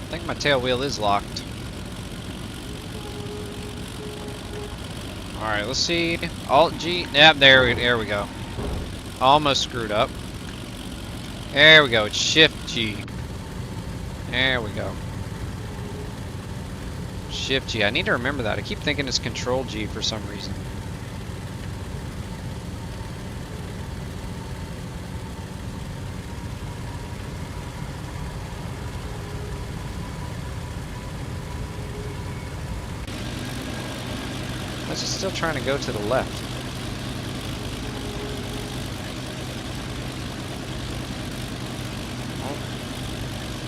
I think my tail wheel is locked. Alright, let's see. Alt G. Yep, there we go. Almost screwed up. There we go. It's Shift G. There we go. Shift G. I need to remember that. I keep thinking it's Control G for some reason. Why is it still trying to go to the left? Oh.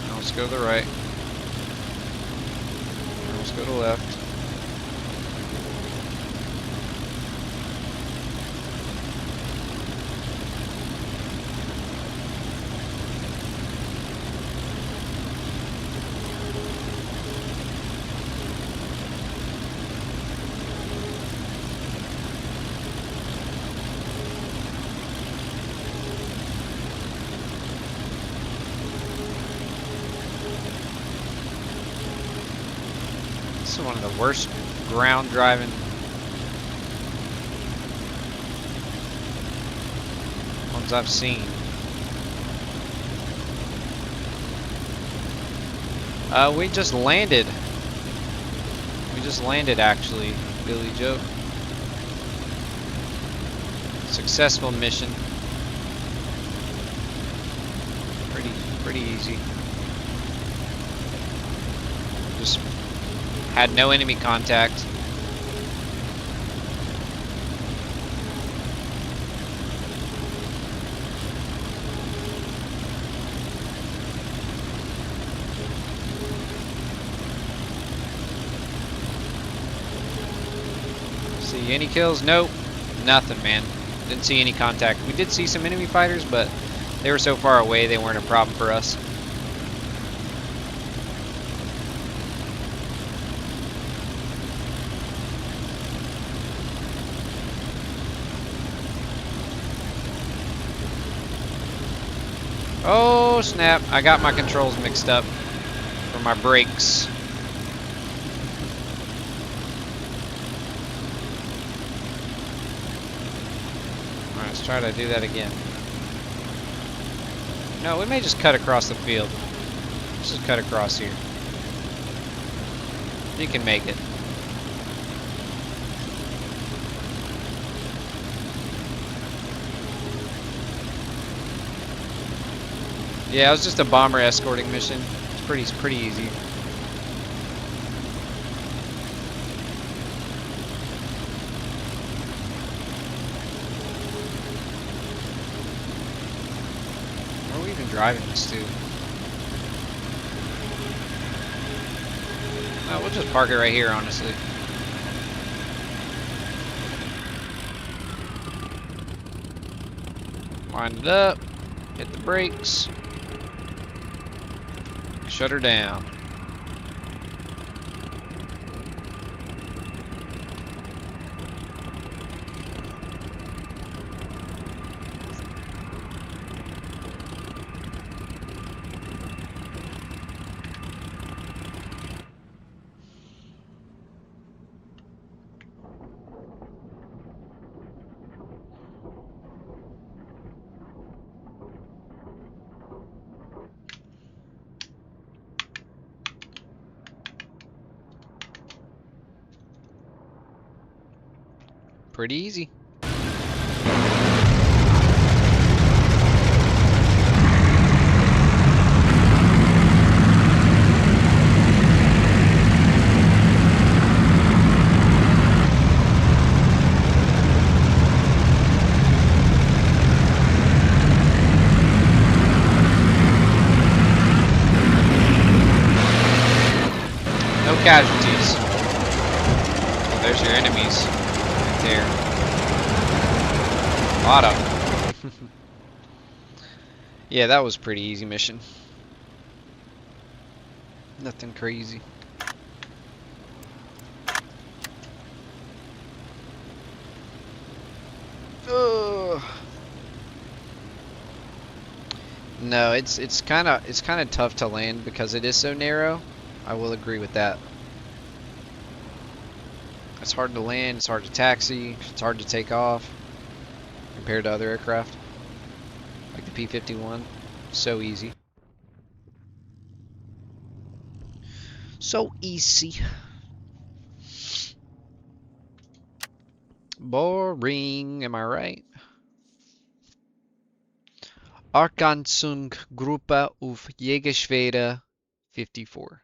Now let's go to the right. Now let's go to the left. This is one of the worst ground driving ones I've seen. We just landed. We just landed actually, Billy Joe. Successful mission. Pretty easy. Just had no enemy contact. See any kills? Nope. Nothing, man. Didn't see any contact. We did see some enemy fighters, but they were so far away they weren't a problem for us. Oh snap, I got my controls mixed up for my brakes. Alright, let's try to do that again. No, we may just cut across the field. Let's just cut across here. You can make it. Yeah, it was just a bomber escorting mission. It's pretty easy. Where are we even driving this to? Oh, we'll just park it right here, honestly. Wind it up. Hit the brakes. Shut her down. Pretty easy. No casualties. Oh, there's your enemies. Right there. A lot of them. Yeah, that was pretty easy mission. Nothing crazy. Ugh. No, it's kind of tough to land because it is so narrow. I will agree with that. It's hard to land, it's hard to taxi, it's hard to take off compared to other aircraft. Like the P-51. So easy. So easy. Boring, am I right? Arkansungsgruppe auf Jägerschwere 54.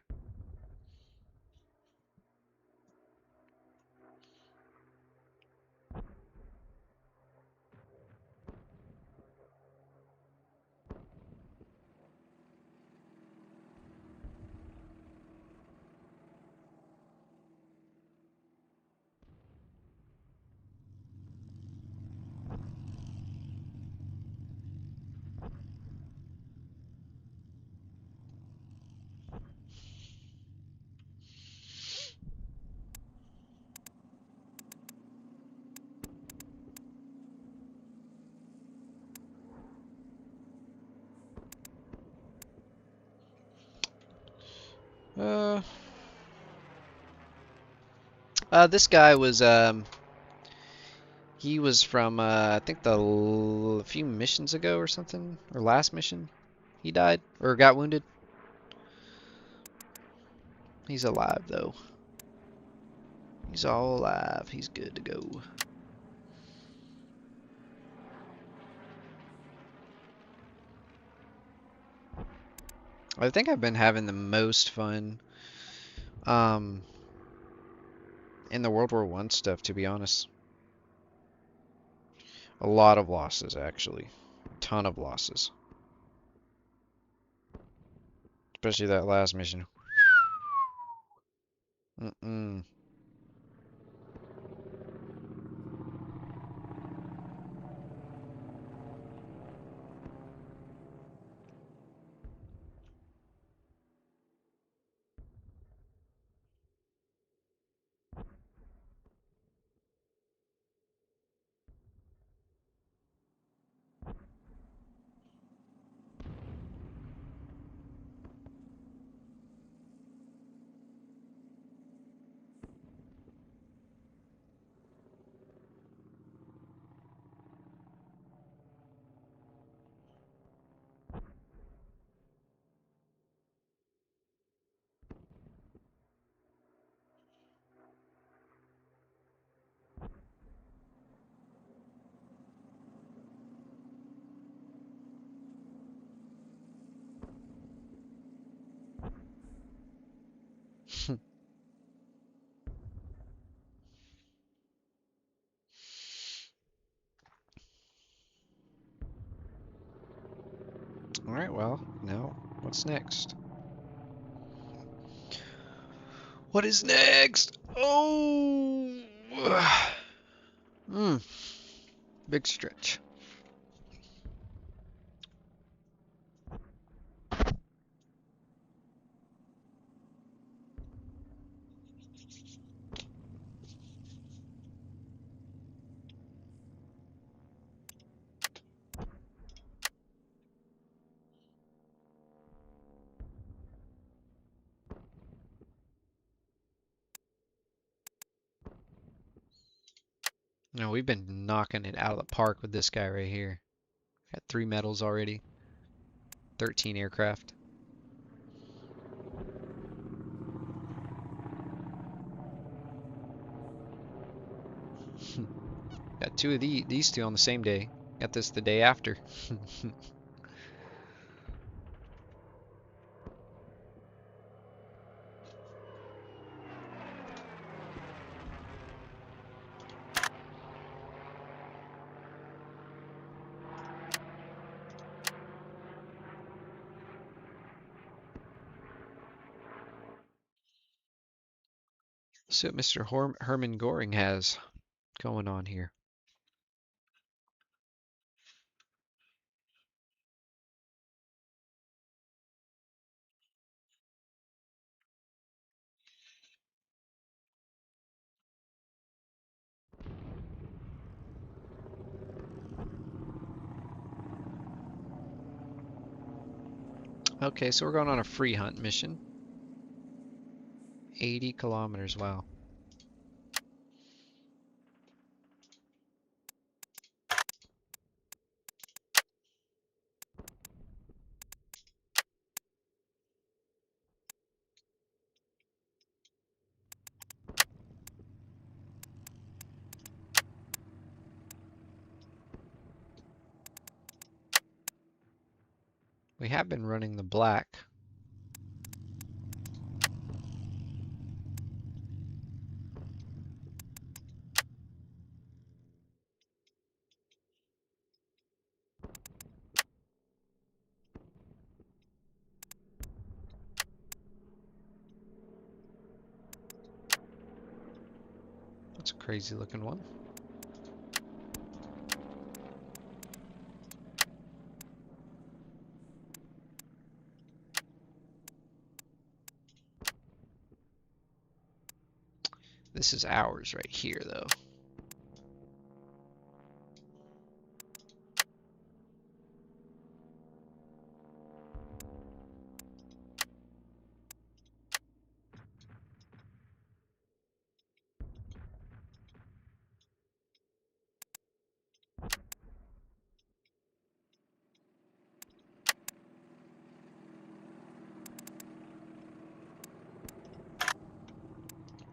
This guy was he was from I think a few missions ago or something, or last mission. He died or got wounded. He's alive though. He's all alive. He's good to go. I think I've been having the most fun um in the World War I stuff, to be honest. A lot of losses actually. A ton of losses. Especially that last mission. Mm-mm. Alright, well, now what's next? What is next? Oh! Big stretch. No, we've been knocking it out of the park with this guy right here. Got 3 medals already. 13 aircraft. Got two of these two on the same day. Got this the day after. See what Mr. Herman Goring has going on here. Okay, so we're going on a free hunt mission. 80 kilometers, wow. We have been running the black. That's a crazy looking one. This is ours right here, though.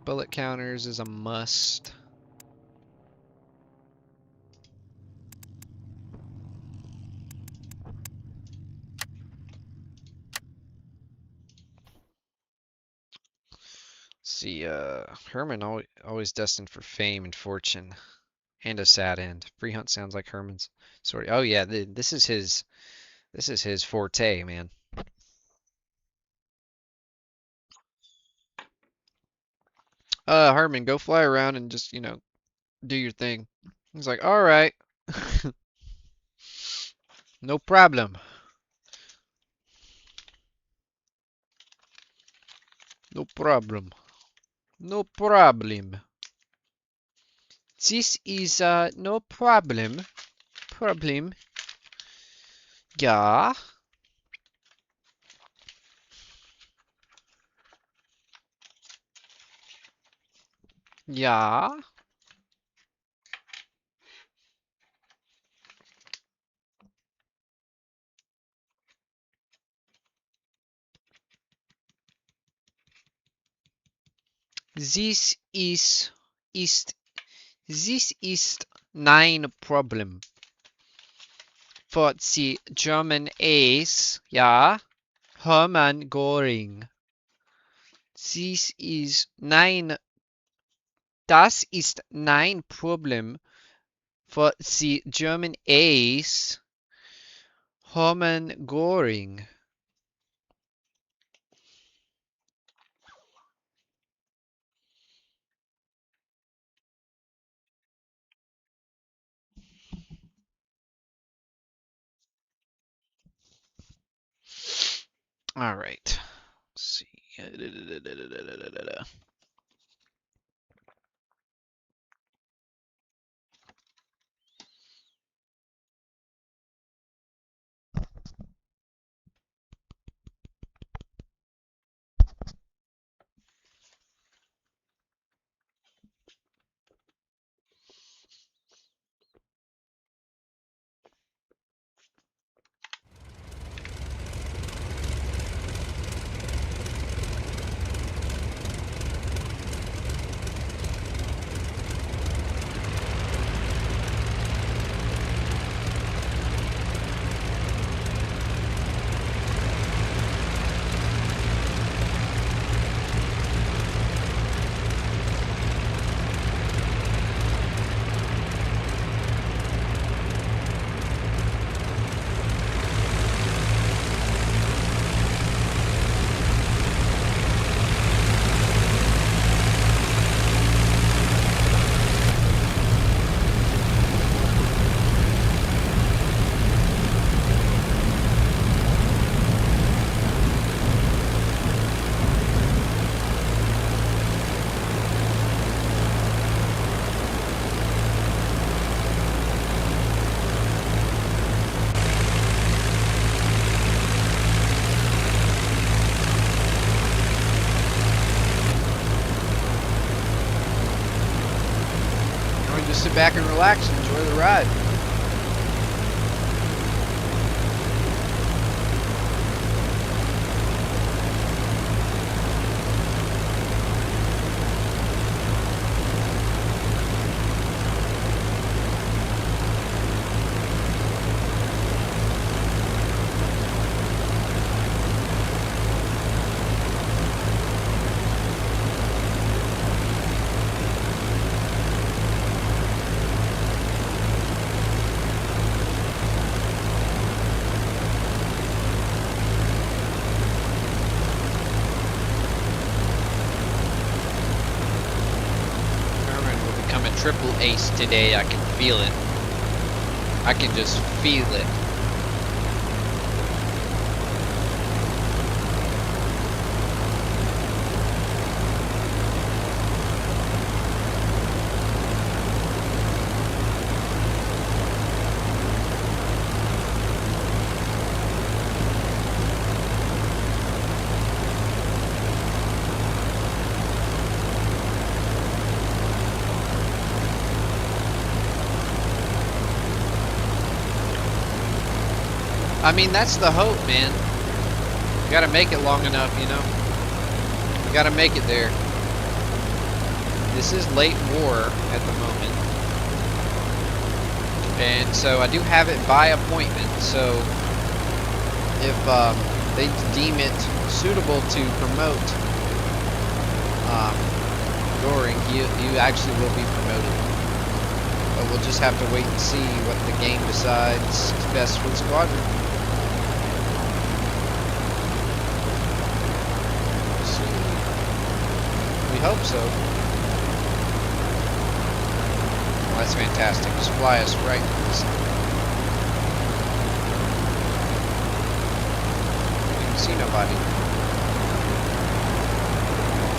Bullet counters is a must. See, Herman always destined for fame and fortune, and a sad end. Free hunt sounds like Herman's story. Oh yeah, this is his forte, man. Herman, go fly around and just, do your thing. He's like, all right, no problem. No problem. No problem. This is no problem. Problem. Yeah. Yeah. This ist this ist nine problem. For the German ace, ja, Hermann Göring. This is nine. Das ist nine problem for the German ace, Hermann Göring. All right. Let's see. Just sit back and relax and enjoy the ride. Triple ace today. I can feel it. I can just feel it. I mean, that's the hope, man. You gotta make it long enough, you know? You gotta make it there. This is late war at the moment. And so I do have it by appointment, so if they deem it suitable to promote Goring, you actually will be promoted. But we'll just have to wait and see what the game decides is best for the squadron. We hope so. Well, that's fantastic. Just fly us right to this. I can see nobody.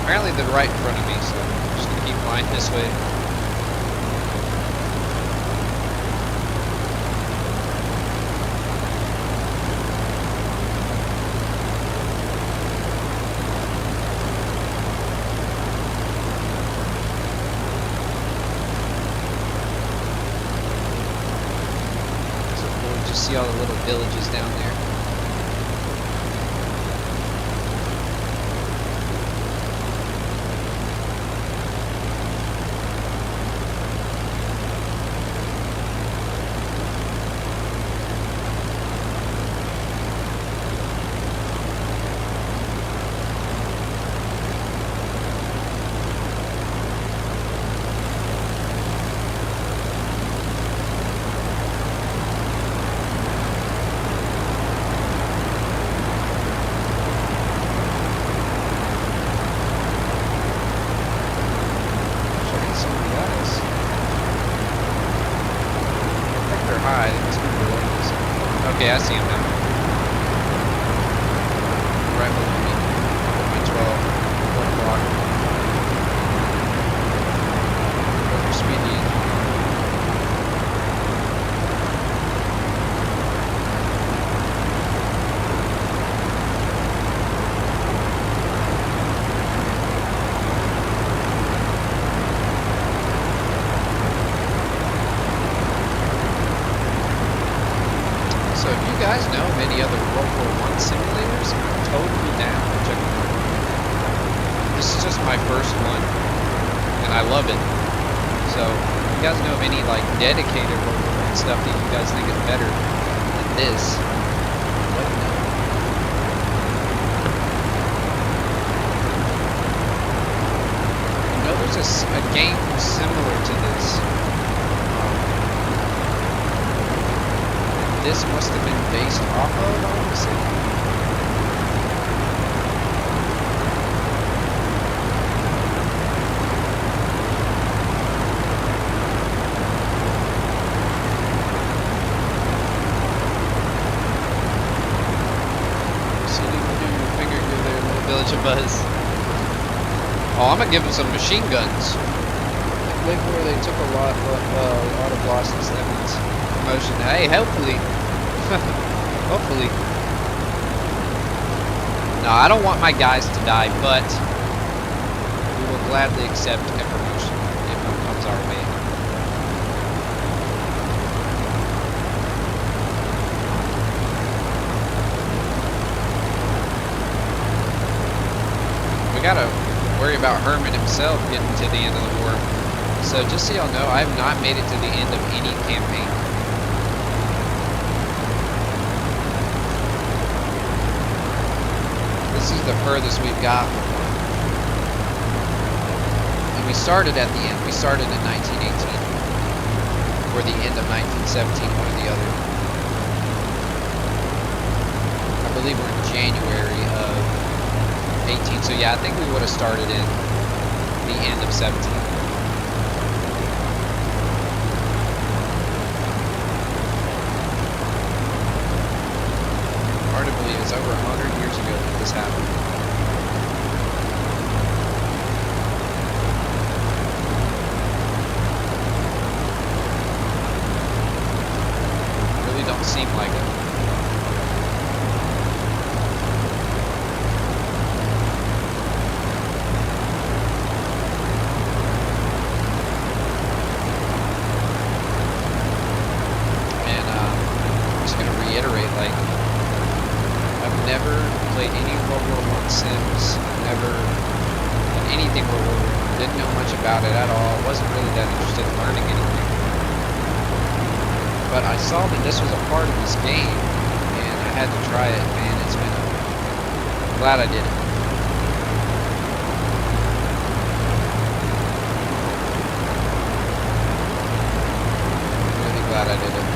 Apparently they're right in front of me, so I'm just gonna keep flying this way. See all the little villages down there. Okay, I see him now. Right below me. My 12. 1 block. Over speedy. So if you guys know of any other World War I simulators, I'm totally down to check them out. This is just my first one, and I love it. So if you guys know of any like dedicated World War I stuff that you guys think is better than this, let me know. I know there's a game similar to this. This must have been based off of, I want to say. Finger good there, little village of Buzz. Oh, I'm gonna give them some machine guns. Like where they took a lot of losses. That means promotion. Hey, hopefully. Hopefully. No, I don't want my guys to die, but we will gladly accept a promotion if it comes our way. we gotta worry about Herman himself getting to the end of the war. So just so y'all know, I have not made it to the end of any campaign. This is the furthest we've gotten. And we started at the end. We started in 1918. Or the end of 1917, one or the other. I believe we're in January of 18. So yeah, I think we would have started in the end of 17. Hard to believe it's over 100 years ago that this happened. Really don't seem like it. And I'm just gonna reiterate, like, I've never played any World War I sims, never done anything World War I, didn't know much about it at all, wasn't really that interested in learning anything. But I saw that this was a part of this game, and I had to try it, man, it's been, I'm glad I did it. Really glad I did it.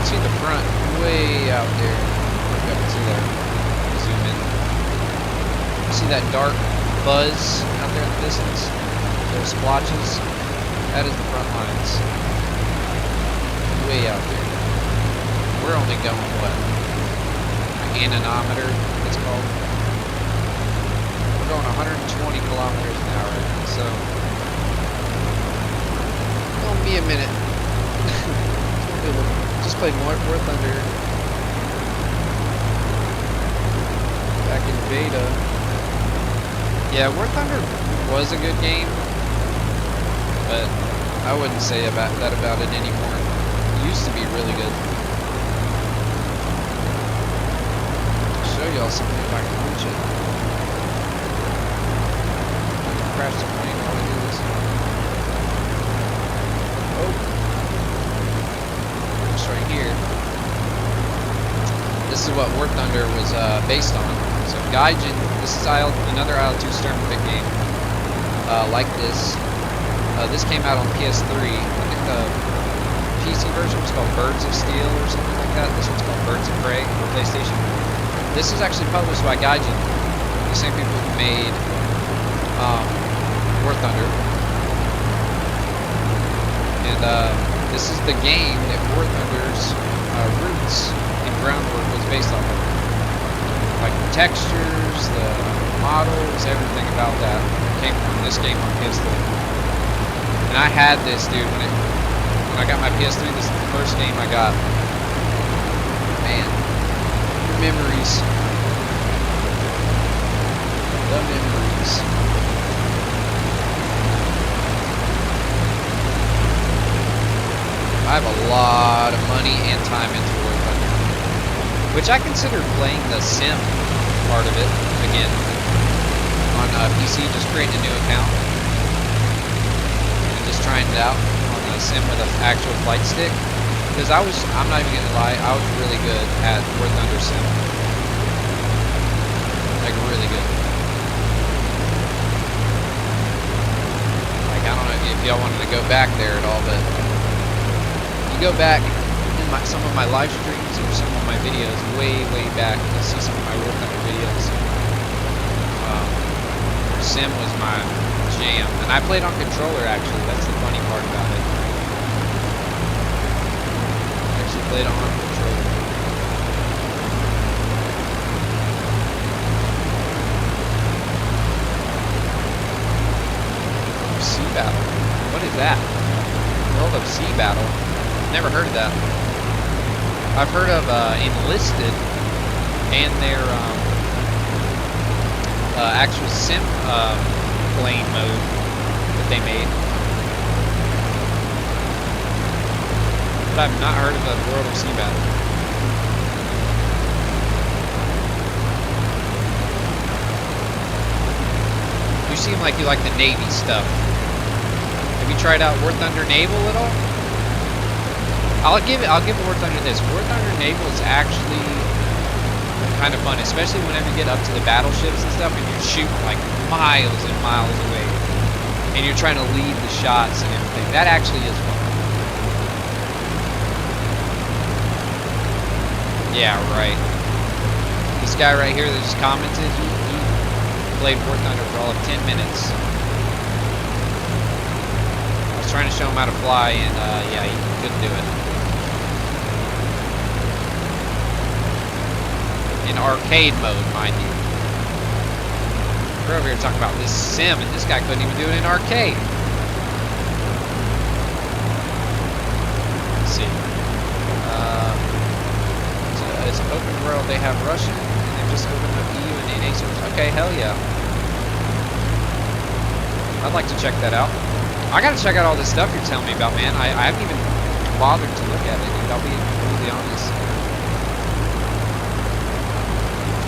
See the front way out there. Look up to there. Zoom in. You see that dark buzz out there in the distance? Those splotches? That is the front lines. Way out there. We're only going, what? An anemometer, it's called. We're going 120 kilometers an hour right now, so it's gonna be a minute. Just played more War Thunder back in beta. Yeah, War Thunder was a good game, but I wouldn't say about it anymore. It used to be really good. I'll show y'all something if I can reach it. I can crash the plane while I do this. Oh. Right here. This is what War Thunder was based on. So Gaijin, this is another IL2 Sturmovik game like this. This came out on PS3. I think the PC version was called Birds of Steel or something like that. This one's called Birds of Prey for PlayStation. This is actually published by Gaijin, the same people who made War Thunder. And this is the game that War Thunder's roots and groundwork was based on. Like the textures, the models, everything about that came from this game on PS3. And I had this, dude, when I got my PS3, this is the first game I got. Man, memories. The memories. I have a lot of money and time into War Thunder, which I consider playing the sim part of it again on PC, just creating a new account and just trying it out on the sim with an actual flight stick. Because I'm not even gonna lie, I was really good at War Thunder sim, like really good. Like I don't know if y'all wanted to go back there at all, but go back in some of my live streams or some of my videos way back, you'll see some of my War Thunder videos. Sim was my jam, and I played on controller actually. That's the funny part about it. I actually played on controller. Battle. What is that? World of Sea Battle. Never heard of that. I've heard of Enlisted and their actual sim plane mode that they made. But I've not heard of the World of Sea Battle. You seem like you like the Navy stuff. Have you tried out War Thunder Naval at all? I'll give War Thunder this. War Thunder Naval is actually kind of fun, especially whenever you get up to the battleships and stuff and you're shooting like miles and miles away. And you're trying to lead the shots and everything. That actually is fun. Yeah, right. This guy right here that just commented, he played War Thunder for all of 10 minutes. I was trying to show him how to fly and yeah, he couldn't do it. In arcade mode, mind you. We're over here talking about this sim, and this guy couldn't even do it in arcade. Let's see. So it's open world. They have Russian, and they've just opened up EU and NA servers. Okay, hell yeah. I'd like to check that out. I gotta check out all this stuff you're telling me about, man. I haven't even bothered to look at it, dude. I'll be completely honest.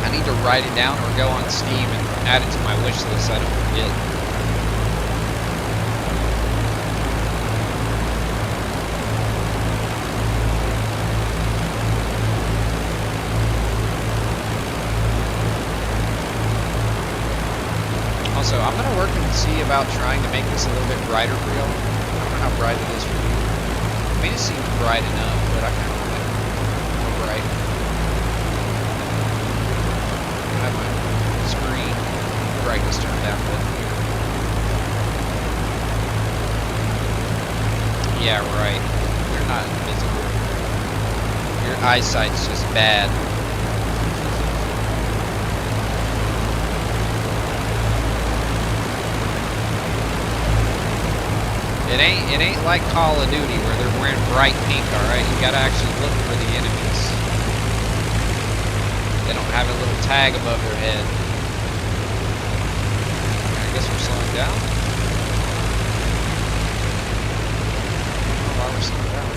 I need to write it down or go on Steam and add it to my wish list so I don't forget. Also, I'm going to work and see about trying to make this a little bit brighter for y'all. I don't know how bright it is for you. I mean, it seems bright enough, but I kind of want it more bright. I have my screen brightness turned down a bit. Yeah, right. They're not invisible. Your eyesight's just bad. It ain't like Call of Duty where they're wearing bright pink, alright? You gotta actually look for the enemies. They don't have a little tag above their head. I guess we're slowing down. I don't know why we're slowing down.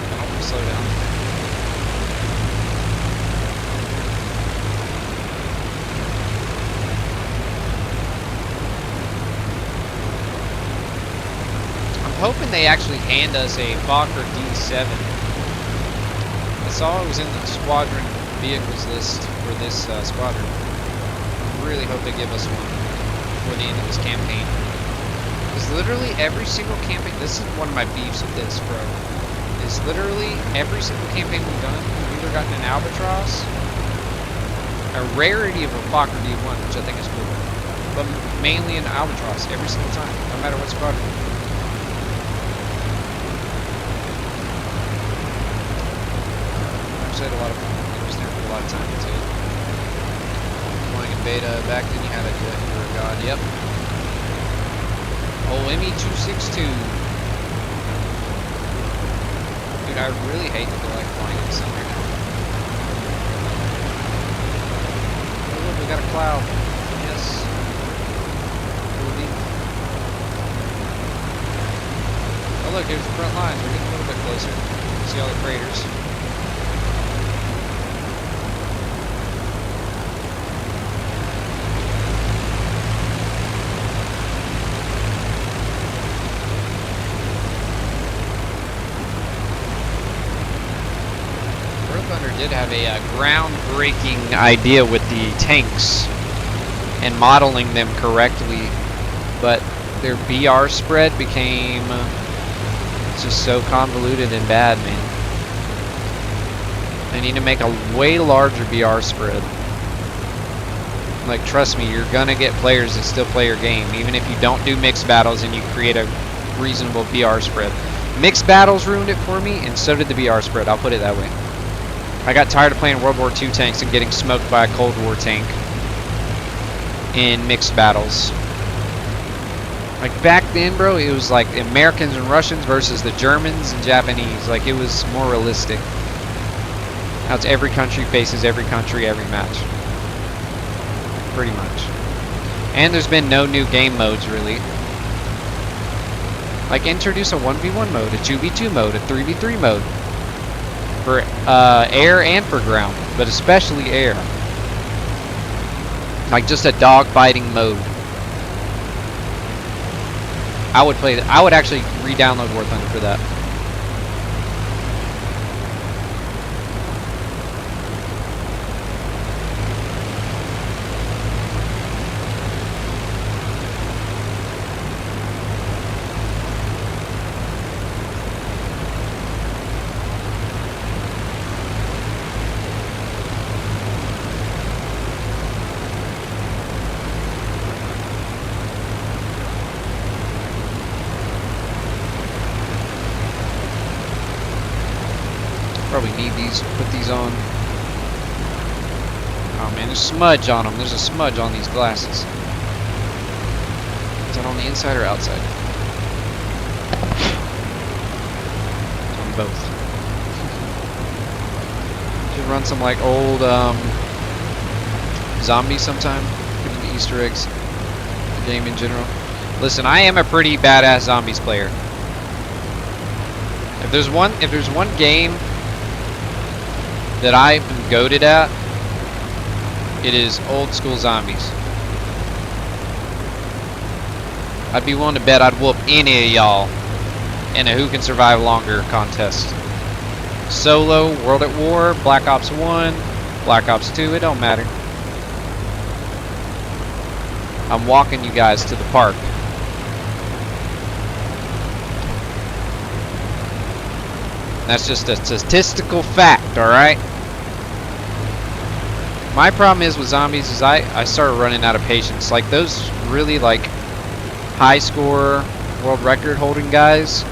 I don't want to slow down. I'm hoping they actually hand us a Fokker D7. I saw it was in the squadron vehicles list for this squadron. I really hope they give us one before the end of this campaign. Because literally every single campaign, this is one of my beefs with this, bro. Is literally every single campaign we've done, we've either gotten an Albatross, a rarity of a Fokker D1, which I think is cool, but mainly an Albatross every single time, no matter what squadron. Had a lot of fun. I was there for a lot of time into it. Playing in beta back then, you had to do it. You were a god. Yep. Oh, ME262. Dude, I really hate to feel like flying in the sun right now. Oh, look, we got a cloud. Yes. Oh, look, here's the front lines. We're getting a little bit closer. See all the craters. Did have a groundbreaking idea with the tanks and modeling them correctly, but their BR spread became just so convoluted and bad, man. They need to make a way larger BR spread. Like, trust me, you're gonna get players that still play your game, even if you don't do mixed battles and you create a reasonable BR spread. Mixed battles ruined it for me, and so did the BR spread, I'll put it that way. I got tired of playing World War II tanks and getting smoked by a Cold War tank in mixed battles. Like back then, bro, it was like Americans and Russians versus the Germans and Japanese. Like it was more realistic. Now it's every country faces every country every match. Pretty much. And there's been no new game modes really. Like introduce a 1v1 mode, a 2v2 mode, a 3v3 mode. For air and for ground, but especially air. Like just a dogfighting mode. I would play that. I would actually re-download War Thunder for that. Probably need these, put these on. Oh man, there's smudge on them. There's a smudge on these glasses. Is that on the inside or outside? It's on both. Should run some like old zombies sometime. Put in the Easter eggs. The game in general. Listen, I am a pretty badass zombies player. If there's one game that I've been goated at, it is old school zombies. I'd be willing to bet I'd whoop any of y'all in a who can survive longer contest. Solo, World at War, Black Ops 1, Black Ops 2, it don't matter. I'm walking you guys to the park. That's just a statistical fact, alright? My problem is with zombies is I start running out of patience. Like those really like high score world record holding guys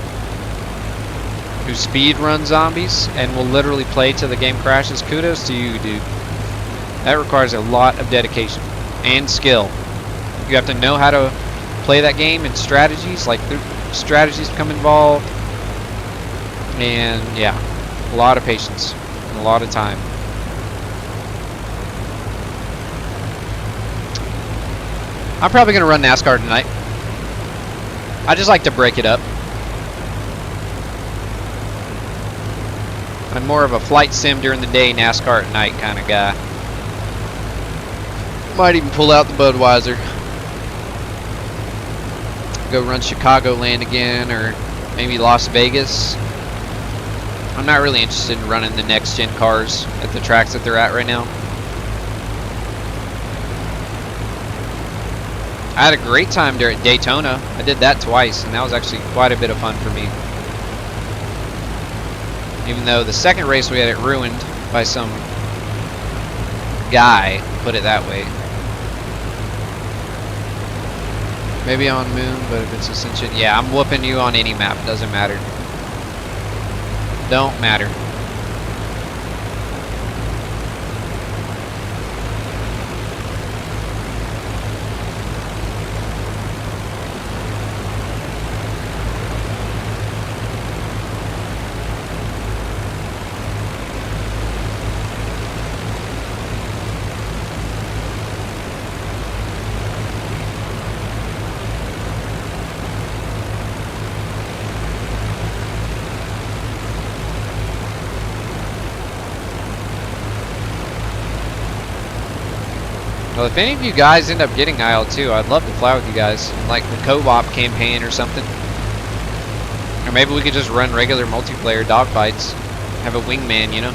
who speed run zombies and will literally play till the game crashes. Kudos to you, dude. That requires a lot of dedication and skill. You have to know how to play that game and strategies, like the strategies become involved. And yeah, a lot of patience and a lot of time. I'm probably going to run NASCAR tonight. I just like to break it up. I'm more of a flight sim during the day, NASCAR at night kind of guy. Might even pull out the Budweiser. Go run Chicagoland again, or maybe Las Vegas. I'm not really interested in running the next gen cars at the tracks that they're at right now. I had a great time there at Daytona. I did that twice, and that was actually quite a bit of fun for me. Even though the second race we had it ruined by some guy, put it that way. Maybe on Moon, but if it's Ascension, yeah, I'm whooping you on any map. Doesn't matter. Don't matter. Well, if any of you guys end up getting IL2, I'd love to fly with you guys, like the co-op campaign or something. Or maybe we could just run regular multiplayer dogfights. Have a wingman, you know?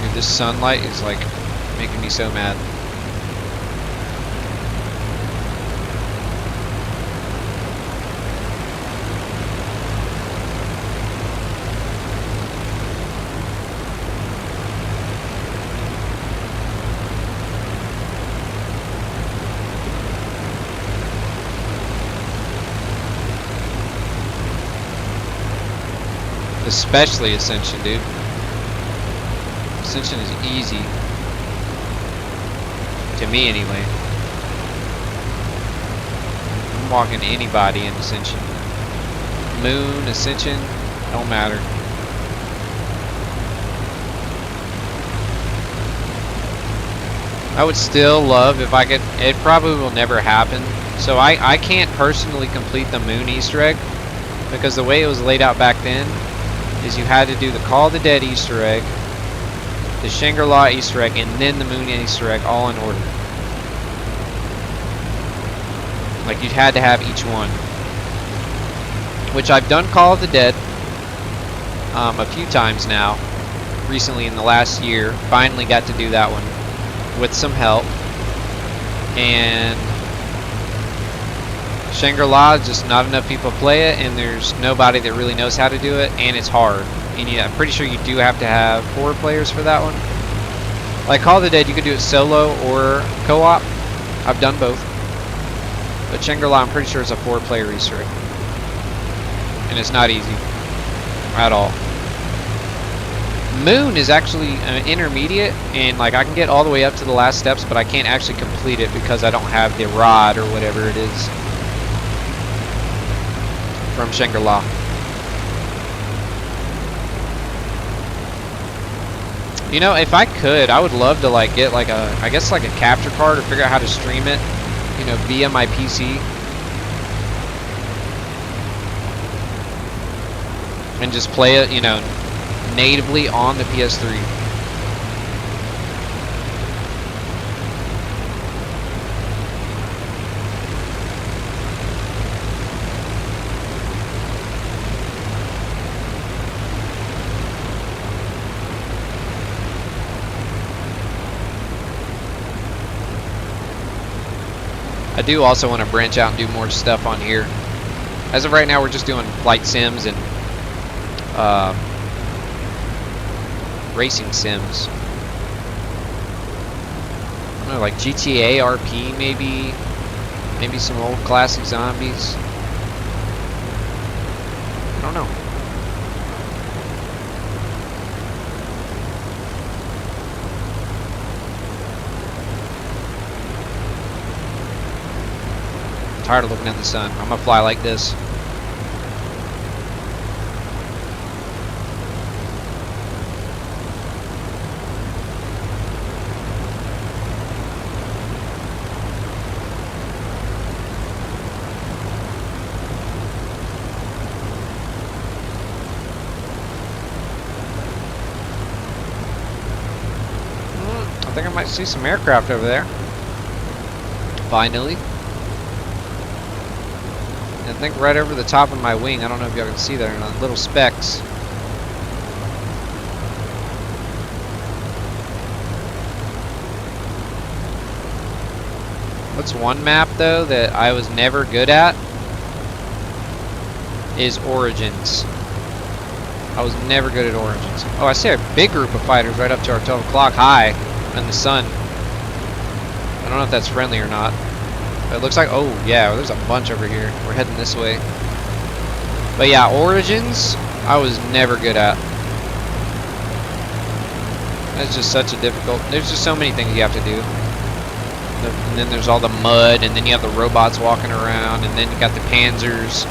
Dude, this sunlight is like making me so mad. Especially Ascension, dude. Ascension is easy. To me, anyway. I'm walking anybody in Ascension. Moon, Ascension, don't matter. I would still love if I could, it probably will never happen. So I can't personally complete the Moon Easter egg because the way it was laid out back then is you had to do the Call of the Dead Easter egg, the Shangri-La Easter egg, and then the Moon Easter egg all in order. Like you had to have each one. Which I've done Call of the Dead a few times now. Recently in the last year. Finally got to do that one with some help. And Shangri-La, just not enough people play it, and there's nobody that really knows how to do it, and it's hard. And I'm pretty sure you do have to have 4 players for that one. Like Call of the Dead, you could do it solo or co-op. I've done both. But Shangri-La, I'm pretty sure it's a 4-player Easter egg. And it's not easy. At all. Moon is actually an intermediate, and like I can get all the way up to the last steps, but I can't actually complete it because I don't have the rod or whatever it is from Shangri-La. You know, if I could, I would love to like get like a, I guess like a capture card or figure out how to stream it, you know, via my PC. And just play it, you know, natively on the PS3. I do also want to branch out and do more stuff on here. As of right now, we're just doing flight sims and racing sims. I don't know, like GTA RP maybe. Maybe some old classic zombies. I don't know. I'm tired of looking at the sun. I'm gonna fly like this. I think I might see some aircraft over there. Finally. I think right over the top of my wing. I don't know if y'all can see that or not. Little specks. What's one map though that I was never good at? Is Origins. I was never good at Origins. Oh, I see a big group of fighters right up to our 12 o'clock high in the sun. I don't know if that's friendly or not. But it looks like, oh yeah, there's a bunch over here. We're heading this way. But yeah, Origins, I was never good at. That's just such a difficult, there's just so many things you have to do. And then there's all the mud, and then you have the robots walking around, and then you got the panzers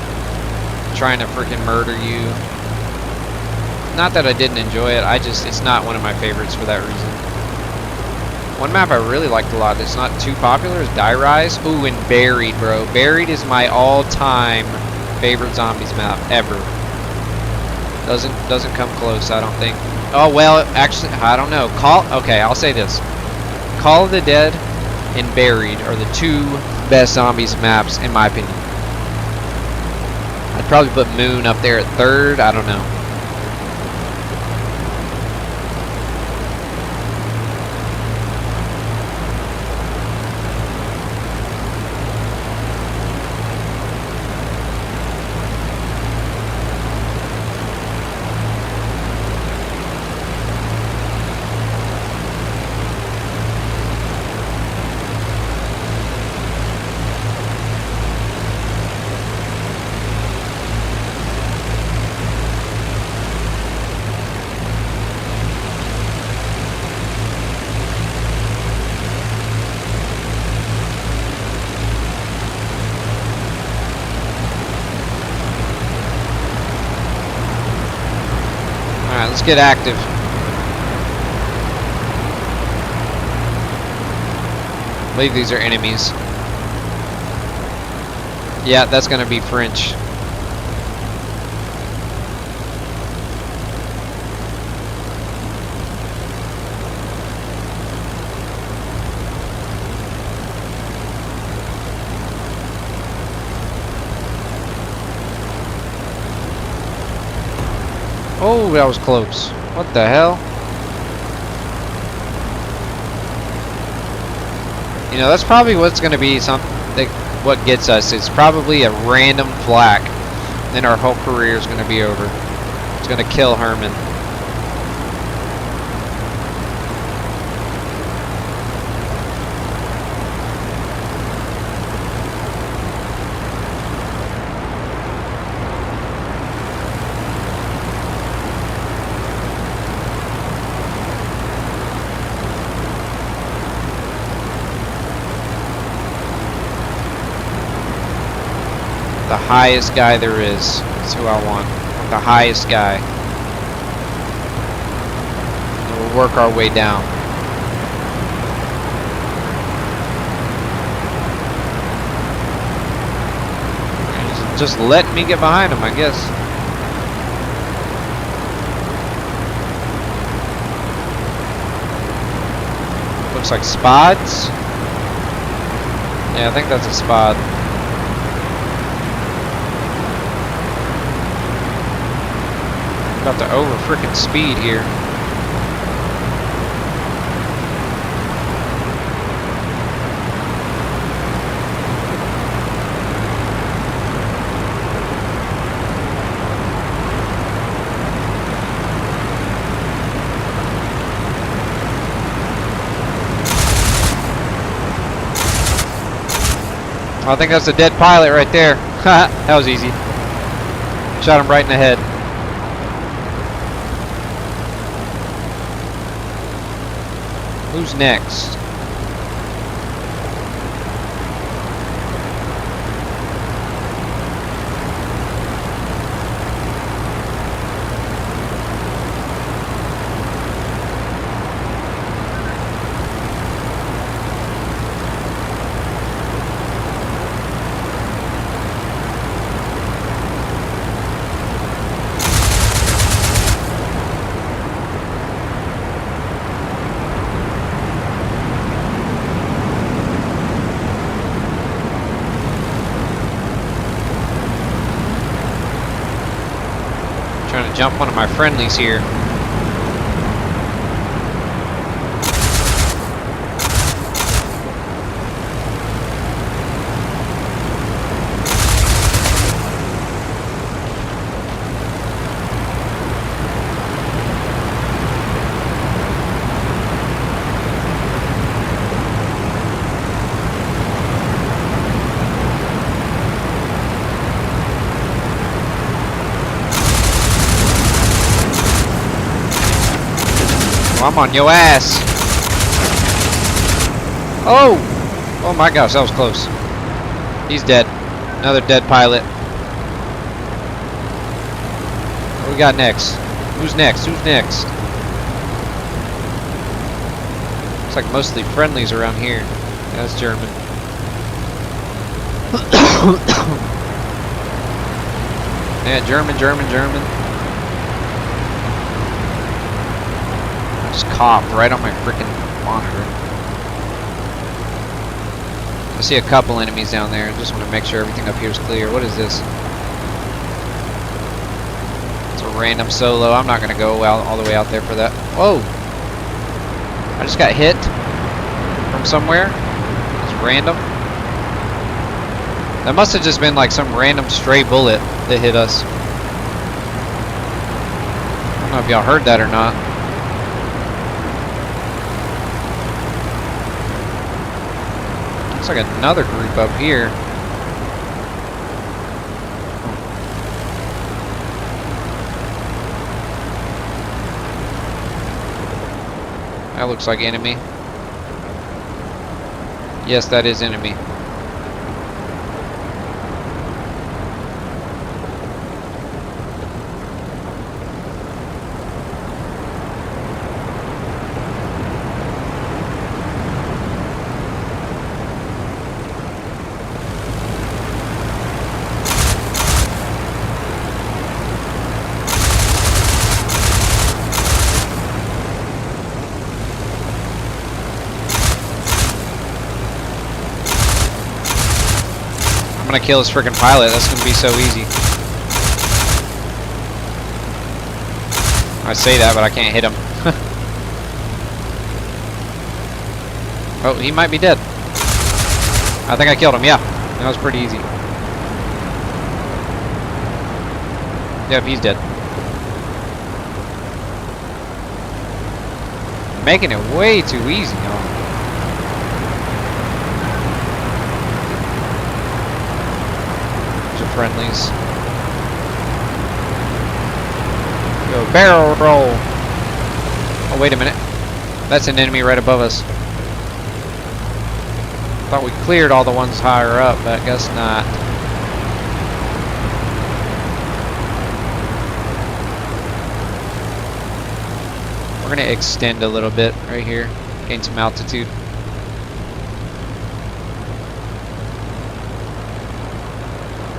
trying to freaking murder you. Not that I didn't enjoy it, it's not one of my favorites for that reason. One map I really liked a lot that's not too popular is Die Rise. Ooh, and Buried, bro. Buried is my all-time favorite zombies map ever. Doesn't come close, I don't think. Oh well, actually, I don't know. Okay, I'll say this: Call of the Dead and Buried are the 2 best zombies maps in my opinion. I'd probably put Moon up there at 3rd. I don't know. let's get active. I believe these are enemies. Yeah, that's gonna be French. Oh, that was close. What the hell? You know, that's probably what's going to be what gets us. It's probably a random flak. Then our whole career is going to be over. It's going to kill Herman. The highest guy there is. That's who I want. The highest guy. And we'll work our way down. Just let me get behind him, I guess. Looks like spods. Yeah, I think that's a spod. About to over frickin' speed here. I think that's a dead pilot right there. That was easy. Shot him right in the head. Who's next? Trying to jump one of my friendlies here. I'm on your ass. Oh! Oh my gosh, that was close. He's dead. Another dead pilot. What we got next? Who's next? Who's next? Looks like mostly friendlies around here. Yeah, that's German. Yeah, German. Just coughed right on my freaking monitor. I see a couple enemies down there. I just want to make sure everything up here is clear. What is this? It's a random solo. I'm not going to go all the way out there for that. Whoa! I just got hit from somewhere. It's random. That must have just been like some random stray bullet that hit us. I don't know if y'all heard that or not. Looks like another group up here. That looks like enemy. Yes, that is enemy. I'm gonna kill this freaking pilot. That's gonna be so easy. I say that, but I can't hit him. Oh, he might be dead. I think I killed him, yeah. That was pretty easy. Yep, he's dead. Making it way too easy, huh? Friendlies. Go barrel roll. Oh, wait a minute. That's an enemy right above us. Thought we cleared all the ones higher up, but I guess not. We're gonna extend a little bit right here, gain some altitude.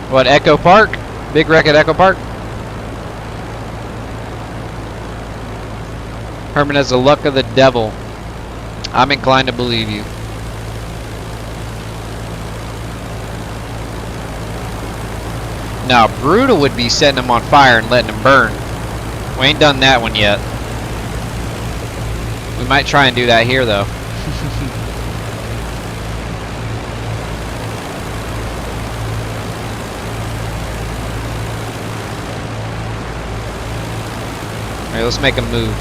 What, Echo Park? Big wreck at Echo Park? Herman has the luck of the devil. I'm inclined to believe you. Now, Brutal would be setting them on fire and letting them burn. We ain't done that one yet. We might try and do that here, though. Alright, let's make him move.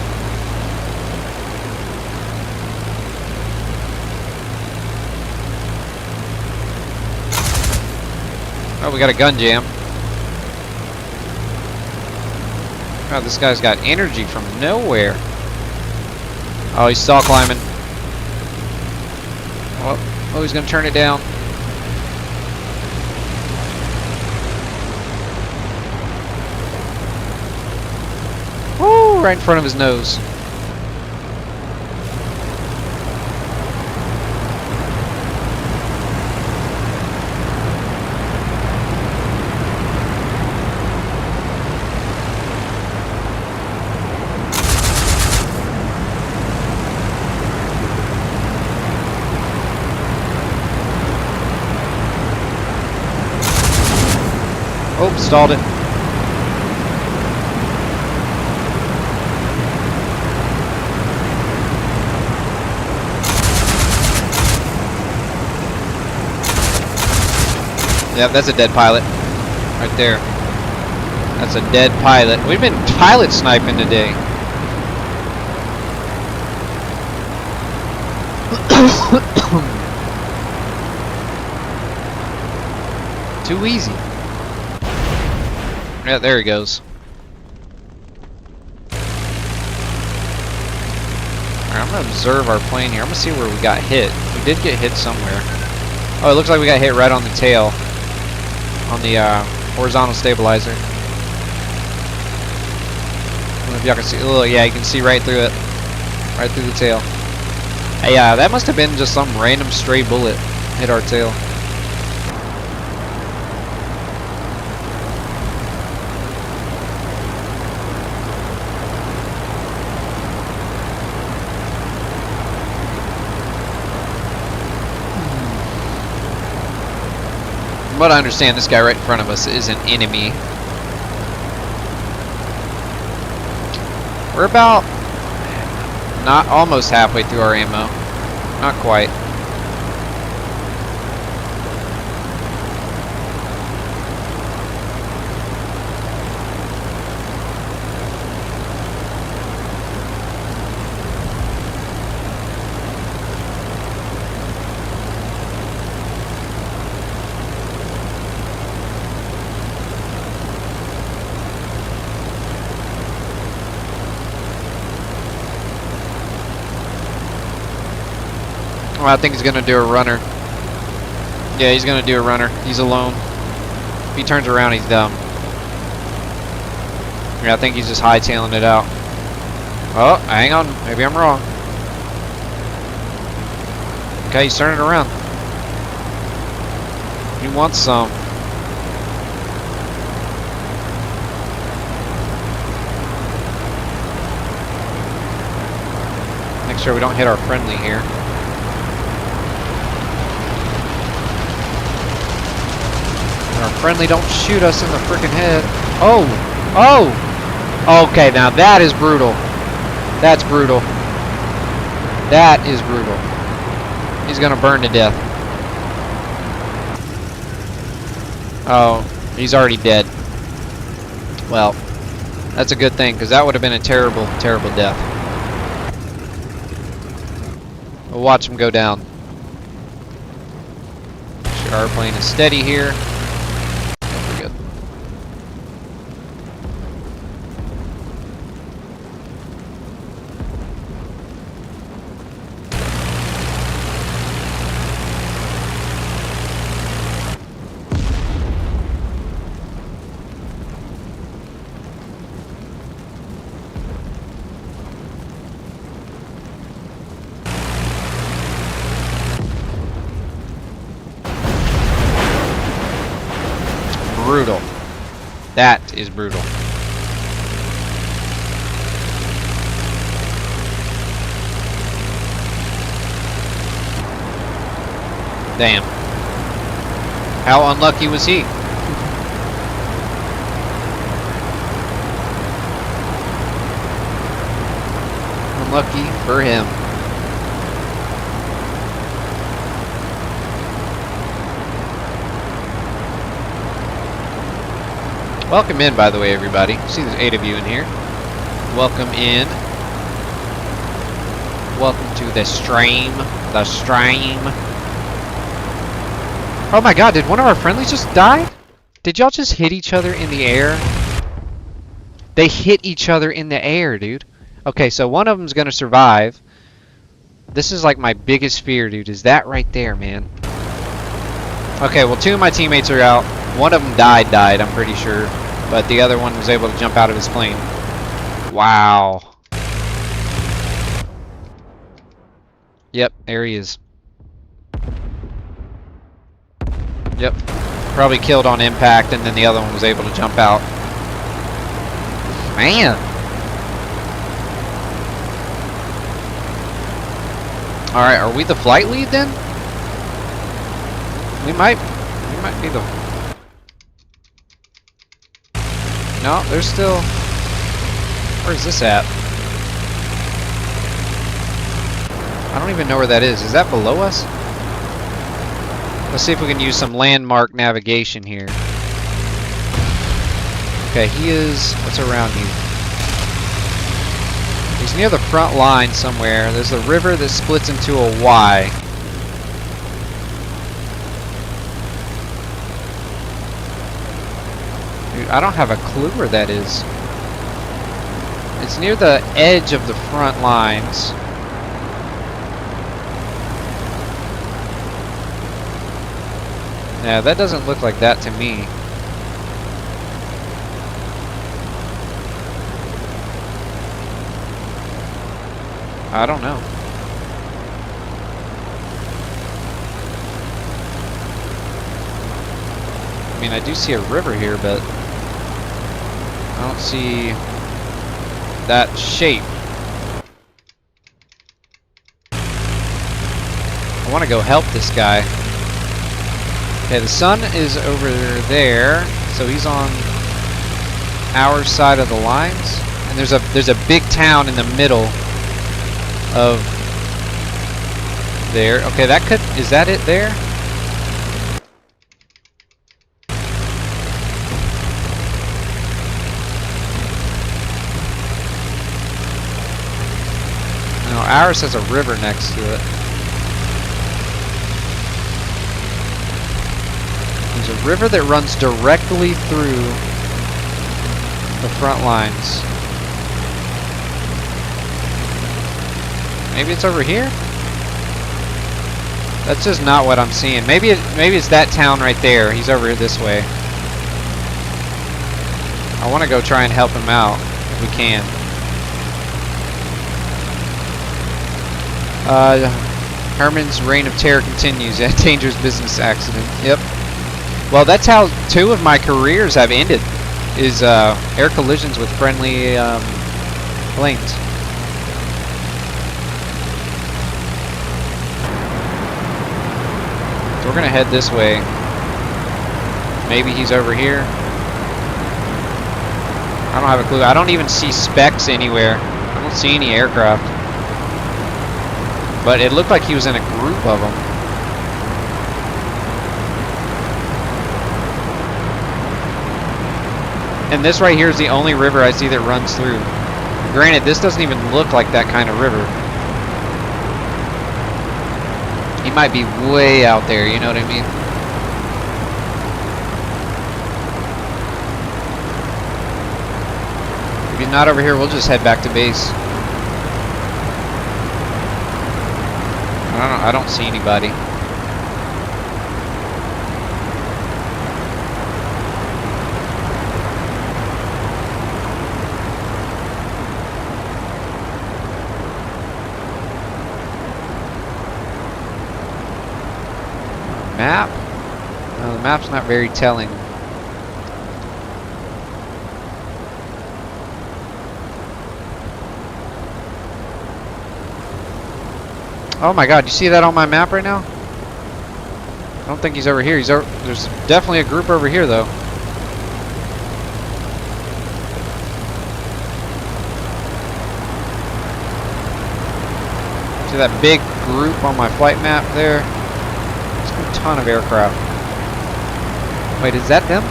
Oh, we got a gun jam. God, this guy's got energy from nowhere. Oh, he's stall climbing. Oh, he's gonna turn it down. Woo! Right in front of his nose. Oh, stalled it. Yep, that's a dead pilot. Right there. That's a dead pilot. We've been pilot sniping today. Too easy. Yeah, there he goes. Alright, I'm gonna observe our plane here. I'm gonna see where we got hit. We did get hit somewhere. Oh, it looks like we got hit right on the tail. On the horizontal stabilizer. I don't know if y'all can see. Oh, yeah, you can see right through it. Right through the tail. Hey, that must have been just some random stray bullet hit our tail. From what I understand, this guy right in front of us is an enemy. We're about not almost halfway through our ammo. Not quite. Well, I think he's gonna do a runner. Yeah, he's gonna do a runner. He's alone. If he turns around, he's dumb. Yeah, I think he's just hightailing it out. Oh, hang on. Maybe I'm wrong. Okay, he's turning around. He wants some. Make sure we don't hit our friendly here. Our friendly don't shoot us in the freaking head. Oh! Oh! Okay, now that is brutal. That's brutal. That is brutal. He's gonna burn to death. Oh, he's already dead. Well, that's a good thing, because that would have been a terrible, terrible death. We'll watch him go down. Make sure our plane is steady here. We're good. Brutal. That is brutal. Damn. How unlucky was he? Unlucky for him. Welcome in, by the way, everybody. See, there's 8 of you in here. Welcome in. Welcome to the stream. The stream. Oh my god, did one of our friendlies just die? Did y'all just hit each other in the air? They hit each other in the air, dude. Okay, so one of them's gonna survive. This is like my biggest fear, dude, is that right there, man. Okay, well, 2 of my teammates are out. One of them died, I'm pretty sure. But the other one was able to jump out of his plane. Wow. Yep, there he is. Yep. Probably killed on impact, and then the other one was able to jump out. Man. Alright, are we the flight lead then? We might be the... No, there's still... Where's this at? I don't even know where that is. Is that below us? Let's see if we can use some landmark navigation here. Okay, he is... What's around you? He's near the front line somewhere. There's a river that splits into a Y. Dude, I don't have a clue where that is. It's near the edge of the front lines. Yeah, that doesn't look like that to me. I don't know. I mean, I do see a river here, but I don't see that shape. I want to go help this guy. Okay, the sun is over there, so he's on our side of the lines, and there's a big town in the middle of there. Okay, that could... Is that it there? No, ours has a river next to it. There's a river that runs directly through the front lines. Maybe it's over here? That's just not what I'm seeing. Maybe it's that town right there. He's over this way. I want to go try and help him out if we can. Herman's reign of terror continues. A dangerous business accident. Yep. Well, that's how 2 of my careers have ended. Is air collisions with friendly planes. So we're gonna head this way. Maybe he's over here. I don't have a clue. I don't even see specs anywhere. I don't see any aircraft. But it looked like he was in a group of them. And this right here is the only river I see that runs through. Granted, this doesn't even look like that kind of river. He might be way out there, you know what I mean? If he's not over here, we'll just head back to base. I don't see anybody. Map? No, the map's not very telling. Oh my god, you see that on my map right now? I don't think he's over here. He's over. There's definitely a group over here though. See that big group on my flight map there? There's a ton of aircraft. Wait, is that them?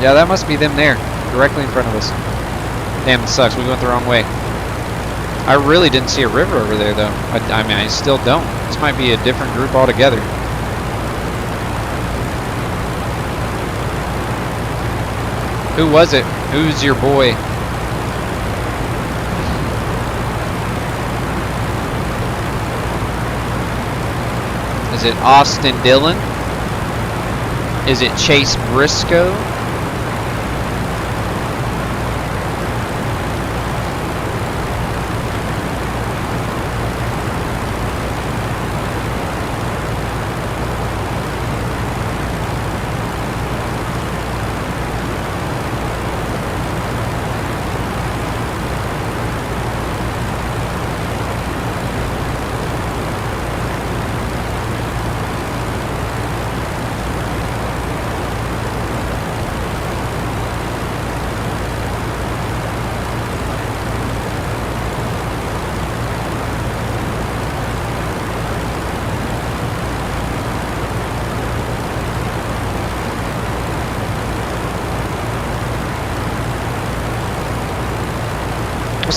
Yeah, that must be them there, directly in front of us. Damn, this sucks. We went the wrong way. I really didn't see a river over there, though. I mean, I still don't. This might be a different group altogether. Who was it? Who's your boy? Is it Austin Dillon? Is it Chase Briscoe?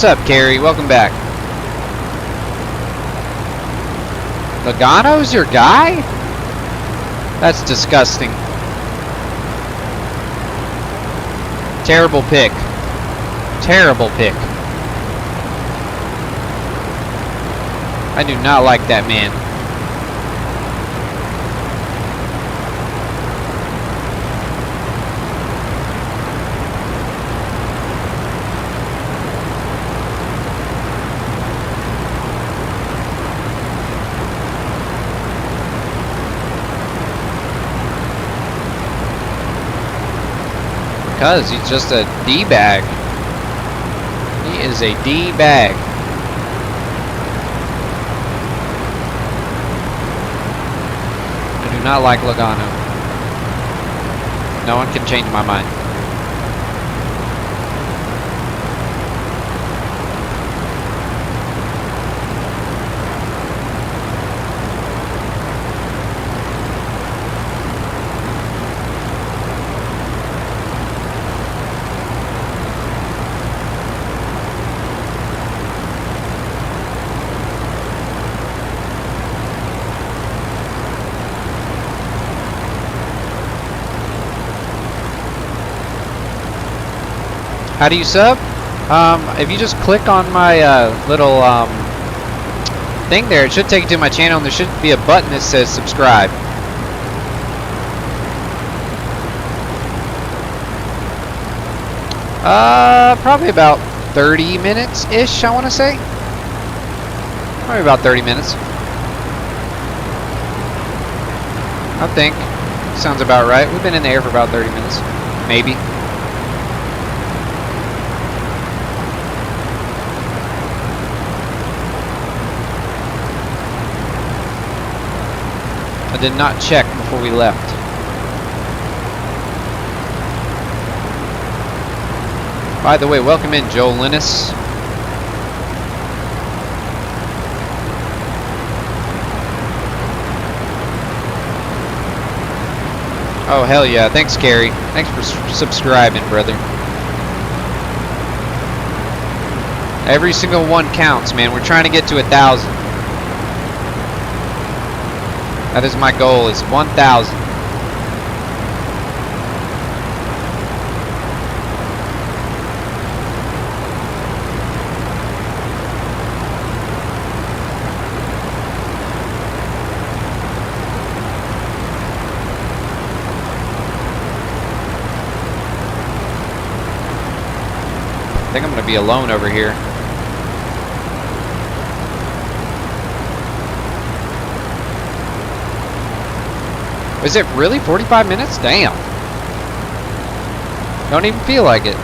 What's up, Carrie? Welcome back. Logano's your guy? That's disgusting. Terrible pick. Terrible pick. I do not like that man. Because he's just a D-bag. He is a D-bag. I do not like Logano. No one can change my mind. How do you sub? If you just click on my little thing there, it should take you to my channel, and there should be a button that says subscribe. Probably about 30 minutes-ish, I want to say. Probably about 30 minutes. I think. Sounds about right. We've been in the air for about 30 minutes. Maybe. I did not check before we left. By the way, welcome in, Joel Linus. Oh, hell yeah. Thanks, Gary. Thanks for subscribing, brother. Every single one counts, man. We're trying to get to 1,000. That is my goal, is 1,000. I think I'm going to be alone over here. Is it really 45 minutes? Damn. Don't even feel like it.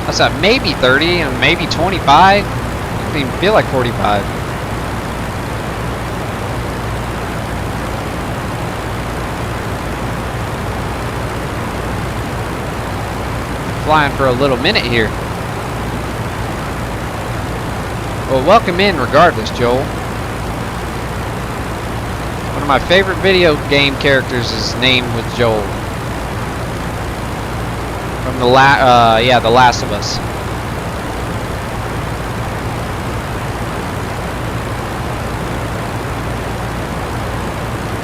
I said maybe 30 and maybe 25. Doesn't even feel like 45. Flying for a little minute here. Well, welcome in regardless, Joel. One of my favorite video game characters is named with Joel. From the The Last of Us.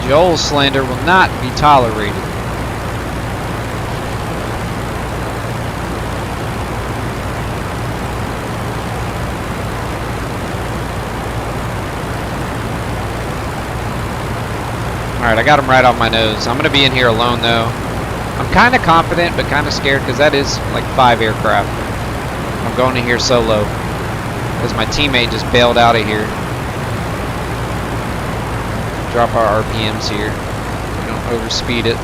Joel slander will not be tolerated. Alright, I got him right off my nose. I'm going to be in here alone, though. I'm kind of confident, but kind of scared, because that is like 5 aircraft. I'm going in here solo, because my teammate just bailed out of here. Drop our RPMs here. We don't overspeed it.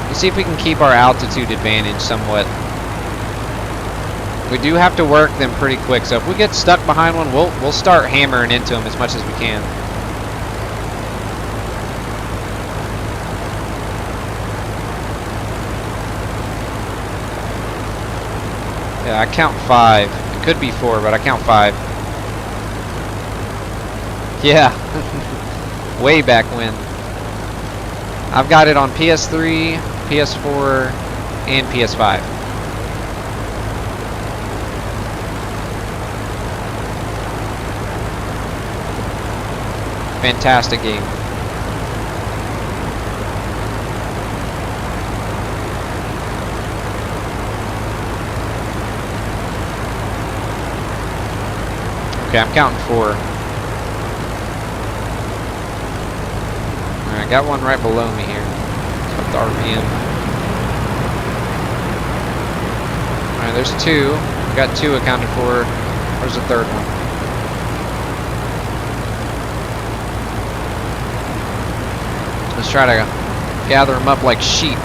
Let's see if we can keep our altitude advantage somewhat. We do have to work them pretty quick, so if we get stuck behind one, we'll start hammering into them as much as we can. Yeah, I count 5. It could be 4, but I count 5. Yeah, way back when. I've got it on PS3, PS4, and PS5. Fantastic game. Okay, I'm counting 4. Alright, got one right below me here. Let's put the RPM. Alright, there's 2. Got 2 accounted for. Where's the third one? Let's try to gather them up like sheep.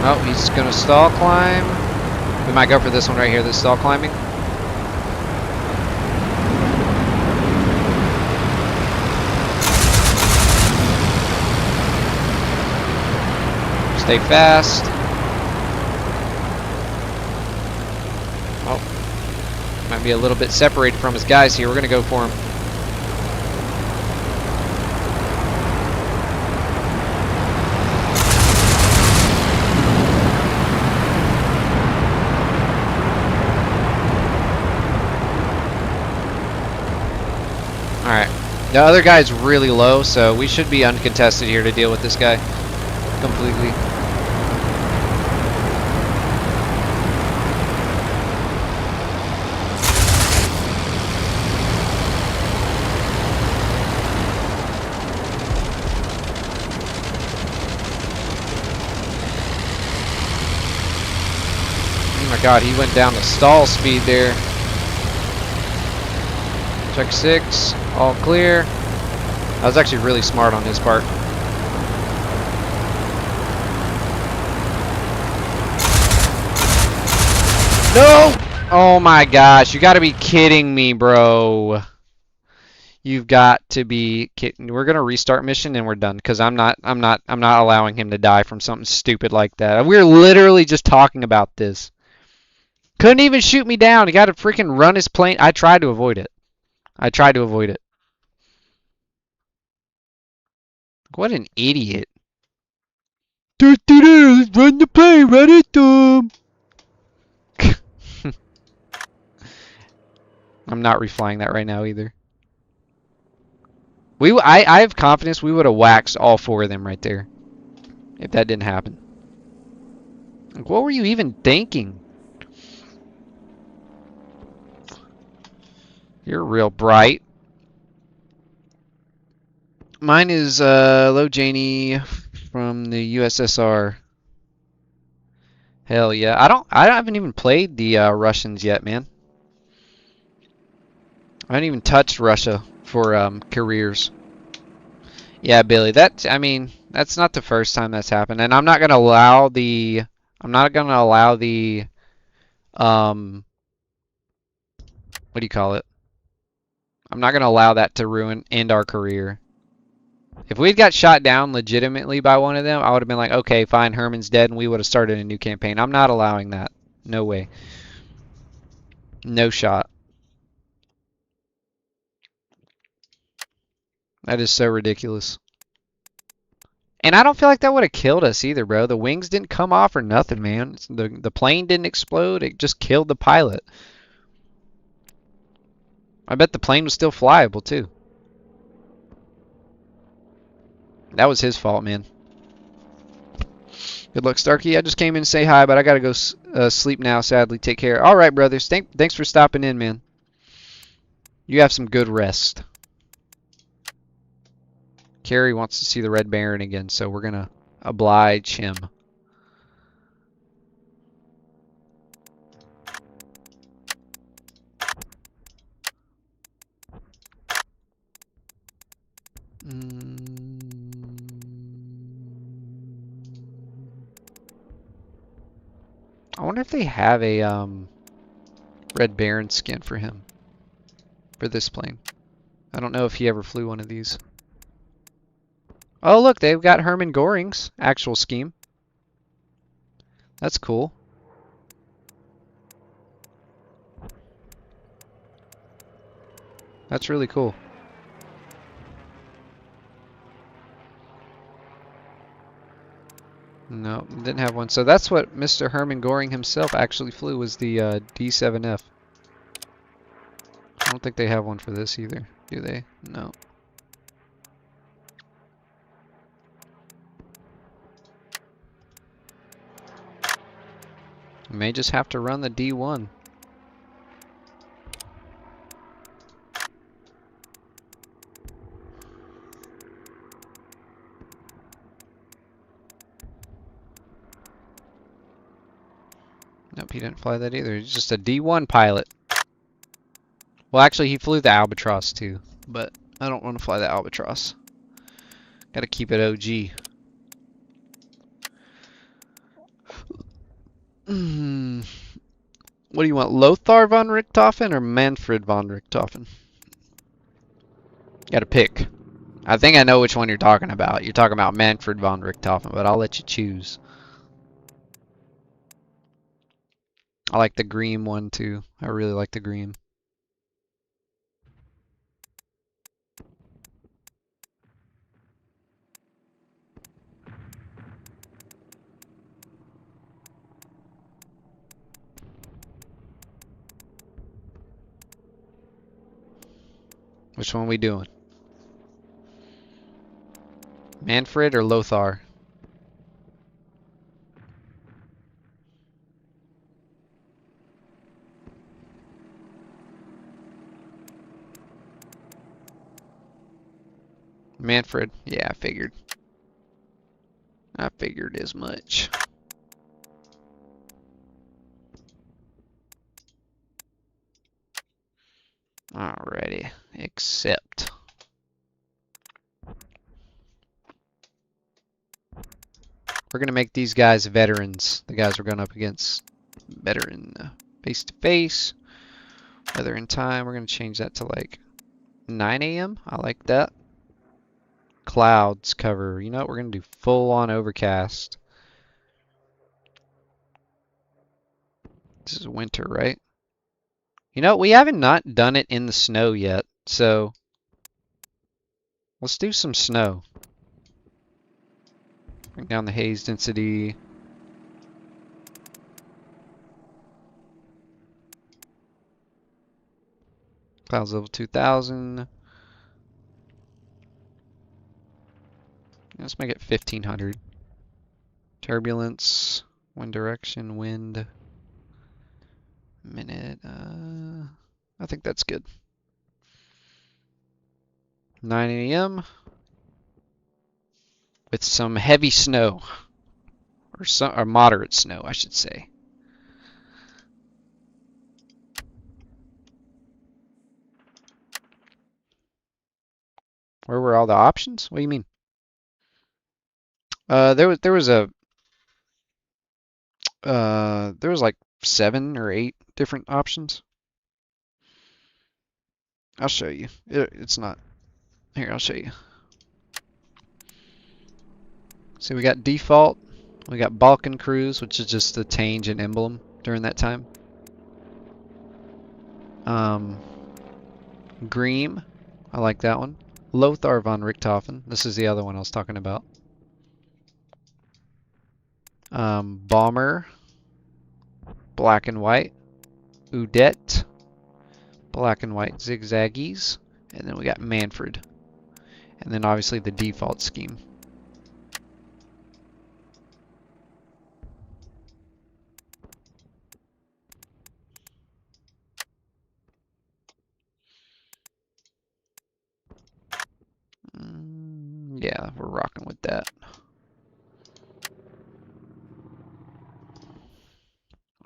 Oh, he's going to stall climb. We might go for this one right here, this stall climbing. Stay fast. Oh, might be a little bit separated from his guys here. We're going to go for him. Alright. The other guy's really low, so we should be uncontested here to deal with this guy completely. Oh my god, he went down to stall speed there. Check 6, all clear. That was actually really smart on his part. No! Oh my gosh, you gotta be kidding me, bro. You've got to be kidding. We're gonna restart mission and we're done because I'm not allowing him to die from something stupid like that. We're literally just talking about this. Couldn't even shoot me down. He got to freaking run his plane. I tried to avoid it. I tried to avoid it. What an idiot. Let's run the plane right at them. I'm not reflying that right now either. I have confidence we would have waxed all 4 of them right there if that didn't happen. Like, what were you even thinking? You're real bright. Mine is Low Janie from the USSR. Hell yeah. I haven't even played the Russians yet, man. I haven't even touched Russia for careers. Yeah, Billy, I mean, that's not the first time that's happened. And I'm not gonna allow the what do you call it? I'm not gonna allow that to end our career. If we'd got shot down legitimately by one of them, I would have been like, okay, fine, Herman's dead, and we would have started a new campaign. I'm not allowing that. No way. No shot. That is so ridiculous. And I don't feel like that would have killed us either, bro. The wings didn't come off or nothing, man. The plane didn't explode. It just killed the pilot. I bet the plane was still flyable, too. That was his fault, man. Good luck, Starkey. I just came in to say hi, but I gotta go sleep now, sadly. Take care. All right, brothers. Thanks for stopping in, man. You have some good rest. Carrie wants to see the Red Baron again, so we're gonna oblige him. I wonder if they have a Red Baron skin for him. For this plane. I don't know if he ever flew one of these. Oh, look, they've got Herman Goring's actual scheme. That's cool. That's really cool. No, didn't have one. So that's what Mr. Herman Goring himself actually flew, was the D7F. I don't think they have one for this either, do they? No. May just have to run the D1. Nope, he didn't fly that either. He's just a D1 pilot. Well, actually, he flew the Albatross too, but I don't want to fly the Albatross. Gotta keep it OG. What do you want, Lothar von Richthofen or Manfred von Richthofen? Gotta pick. I think I know which one you're talking about. You're talking about Manfred von Richthofen, but I'll let you choose. I like the green one too. I really like the green. Which one are we doing? Manfred or Lothar? Manfred. Yeah, I figured. I figured as much. Alrighty. Accept. We're gonna make these guys veterans. The guys we're going up against. Veteran. face to face. Weather and time, we're going to change that to like 9 a.m. I like that. Clouds cover. You know what? We're going to do full on overcast. This is winter, right? You know, we haven't not done it in the snow yet, so let's do some snow. Bring down the haze density. Clouds level 2000. Let's make it 1500. Turbulence, wind direction, wind, minute. I think that's good. 9 a.m. with some heavy snow, or moderate snow, I should say. Where were all the options? What do you mean? There was like 7 or 8 different options. I'll show you. It's not here. I'll show you. So we got default. We got Balkan Cruise, which is just the change in emblem during that time. Greem, I like that one. Lothar von Richthofen. This is the other one I was talking about. Bomber, black and white. Udet, black and white zigzaggies. And then we got Manfred. And then obviously the default scheme. Yeah, we're rocking with that.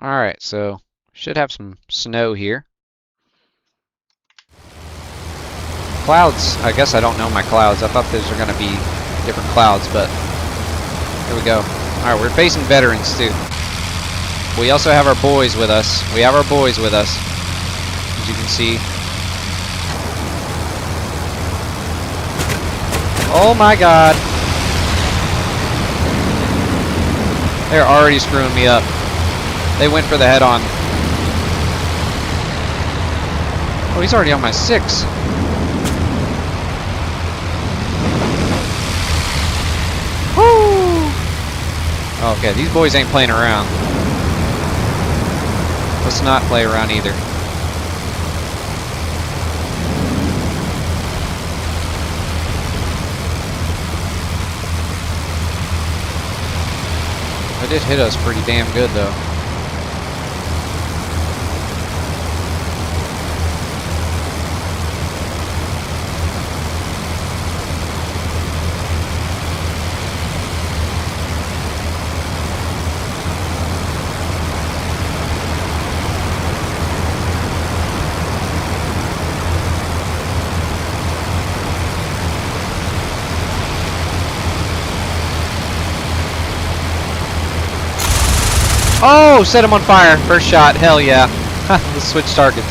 Alright, so should have some snow here. Clouds, I guess I don't know my clouds. I thought those are going to be different clouds, but here we go. Alright, we're facing veterans too. We also have our boys with us. We have our boys with us, as you can see. Oh my god. They're already screwing me up. They went for the head-on. Oh, he's already on my 6. Woo! Okay, these boys ain't playing around. Let's not play around either. They did hit us pretty damn good, though. Oh, set him on fire. First shot. Hell yeah. Let's switch targets.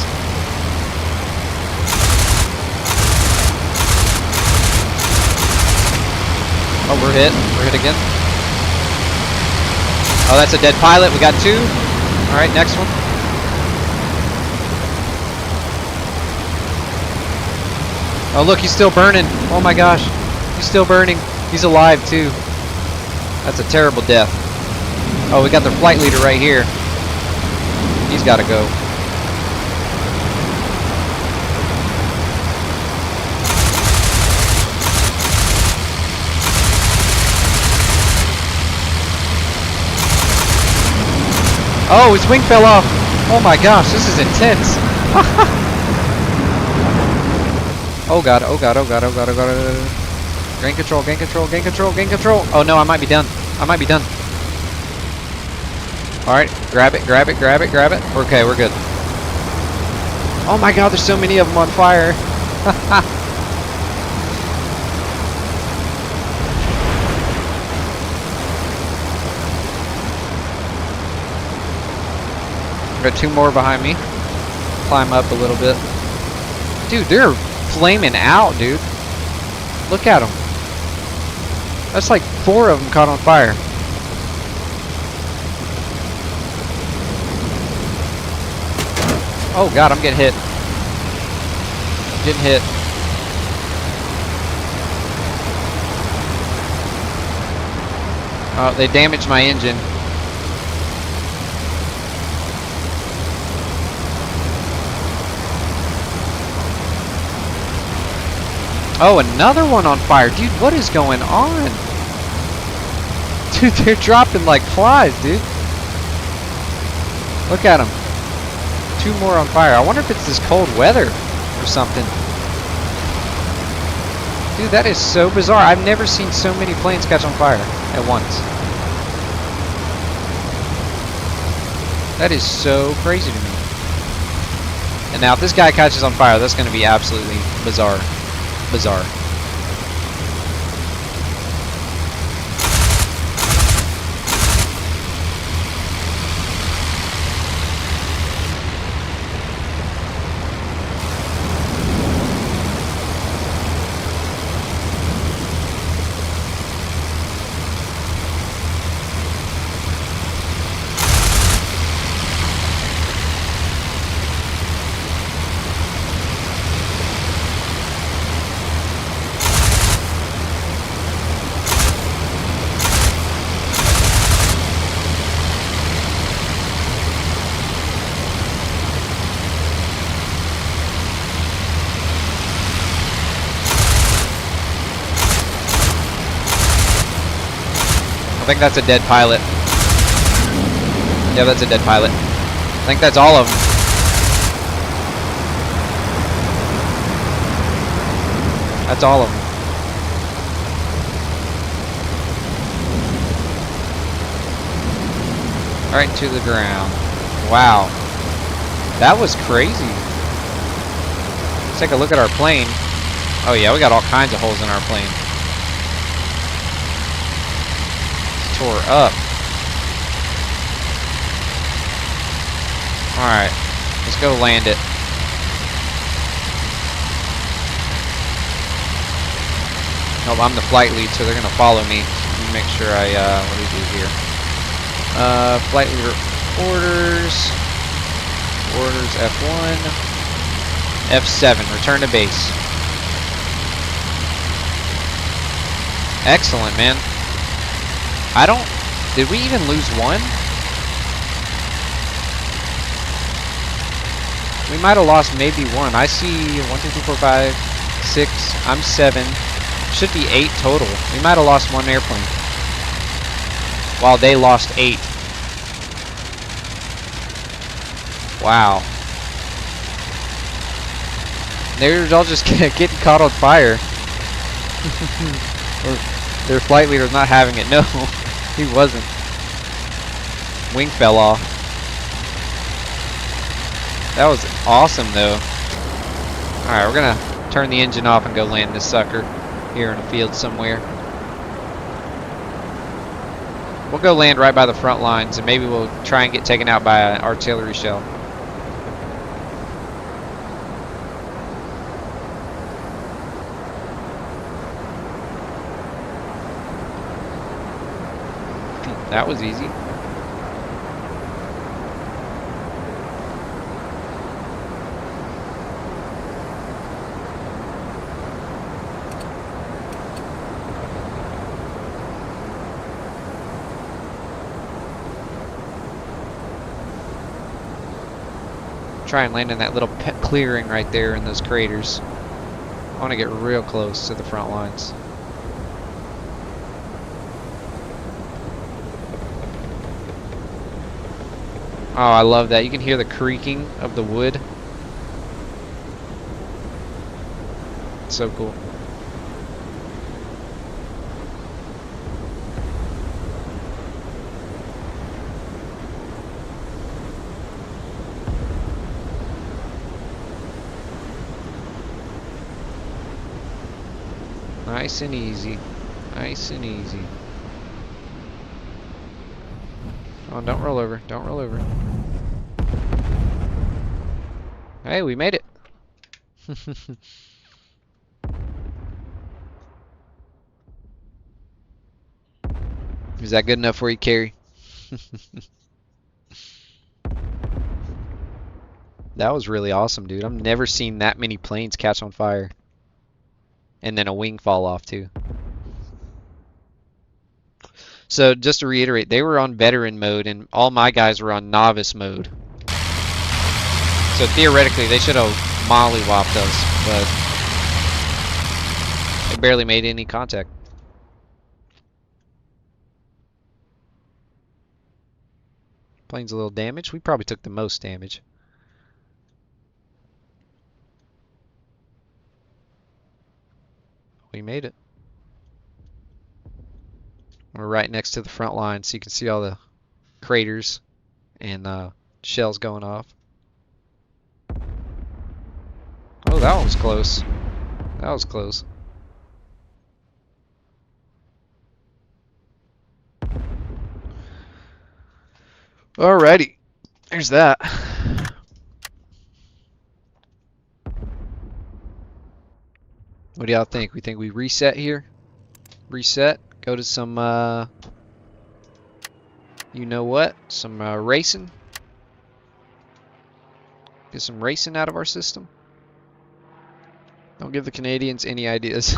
Oh, we're hit. We're hit again. Oh, that's a dead pilot. We got 2. Alright, next one. Oh, look, he's still burning. Oh my gosh. He's still burning. He's alive, too. That's a terrible death. Oh, we got their flight leader right here. He's got to go. Oh, his wing fell off. Oh my gosh, this is intense. Oh god, oh god, oh god, oh god, oh god. Gain control, gain control, gain control, gain control. Oh no, I might be done. I might be done. Alright, grab it, grab it, grab it, grab it. Okay, we're good. Oh my god, there's so many of them on fire. got 2 more behind me. Climb up a little bit. Dude, they're flaming out, dude. Look at them. That's like 4 of them caught on fire. Oh god, I'm getting hit. Getting hit. Oh, they damaged my engine. Oh, another one on fire. Dude, what is going on? Dude, they're dropping like flies, dude. Look at them. 2 more on fire. I wonder if it's this cold weather or something. Dude, that is so bizarre. I've never seen so many planes catch on fire at once. That is so crazy to me. And now if this guy catches on fire, that's going to be absolutely bizarre. Bizarre. I think that's a dead pilot. Yeah, that's a dead pilot. I think that's all of them. That's all of them. Right to the ground. Wow. That was crazy. Let's take a look at our plane. Oh yeah, we got all kinds of holes in our plane. Tore up. Alright, let's go land it. Nope, I'm the flight lead, so they're gonna follow me. Let me make sure I, what do we do here? Flight leader orders. Orders F1. F7, return to base. Excellent, man. Did we even lose one? We might have lost maybe one. I see 1, 2, 3, 4, 5, 6. I'm 7. Should be 8 total. We might have lost one airplane. While they lost 8. Wow. They're all just getting caught on fire. Their flight leader's not having it. No, he wasn't. Wing fell off. That was awesome, though. Alright, we're gonna turn the engine off and go land this sucker here in a field somewhere. We'll go land right by the front lines, and maybe we'll try and get taken out by an artillery shell. That was easy. Try and land in that little clearing right there in those craters. I want to get real close to the front lines. Oh, I love that. You can hear the creaking of the wood. It's so cool. Nice and easy. Nice and easy. Oh, don't roll over. Don't roll over. Hey, we made it. Is that good enough for you, Carrie? That was really awesome, dude. I've never seen that many planes catch on fire. And then a wing fall off, too. So, just to reiterate, they were on veteran mode, and all my guys were on novice mode. So, theoretically, they should have mollywopped us, but they barely made any contact. Plane's a little damaged. We probably took the most damage. We made it. We're right next to the front line, so you can see all the craters and shells going off. Oh, that one was close. That was close. Alrighty. There's that. What do y'all think? We think we reset here? Reset? Go to some, you know what? Some racing? Get some racing out of our system? Don't give the Canadians any ideas.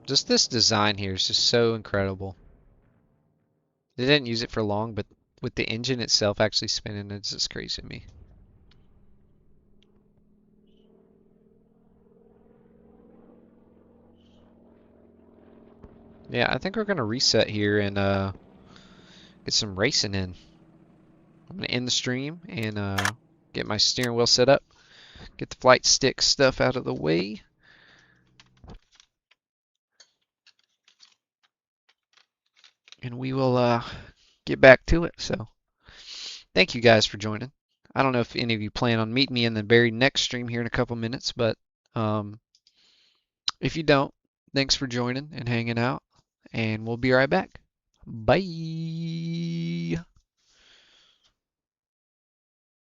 Just this design here is just so incredible. They didn't use it for long, but with the engine itself actually spinning, it's just crazy to me. Yeah, I think we're gonna reset here and get some racing in. I'm gonna end the stream and get my steering wheel set up, get the flight stick stuff out of the way. And we will get back to it. So, thank you guys for joining. I don't know if any of you plan on meeting me in the very next stream here in a couple minutes, but if you don't, thanks for joining and hanging out, and we'll be right back. Bye.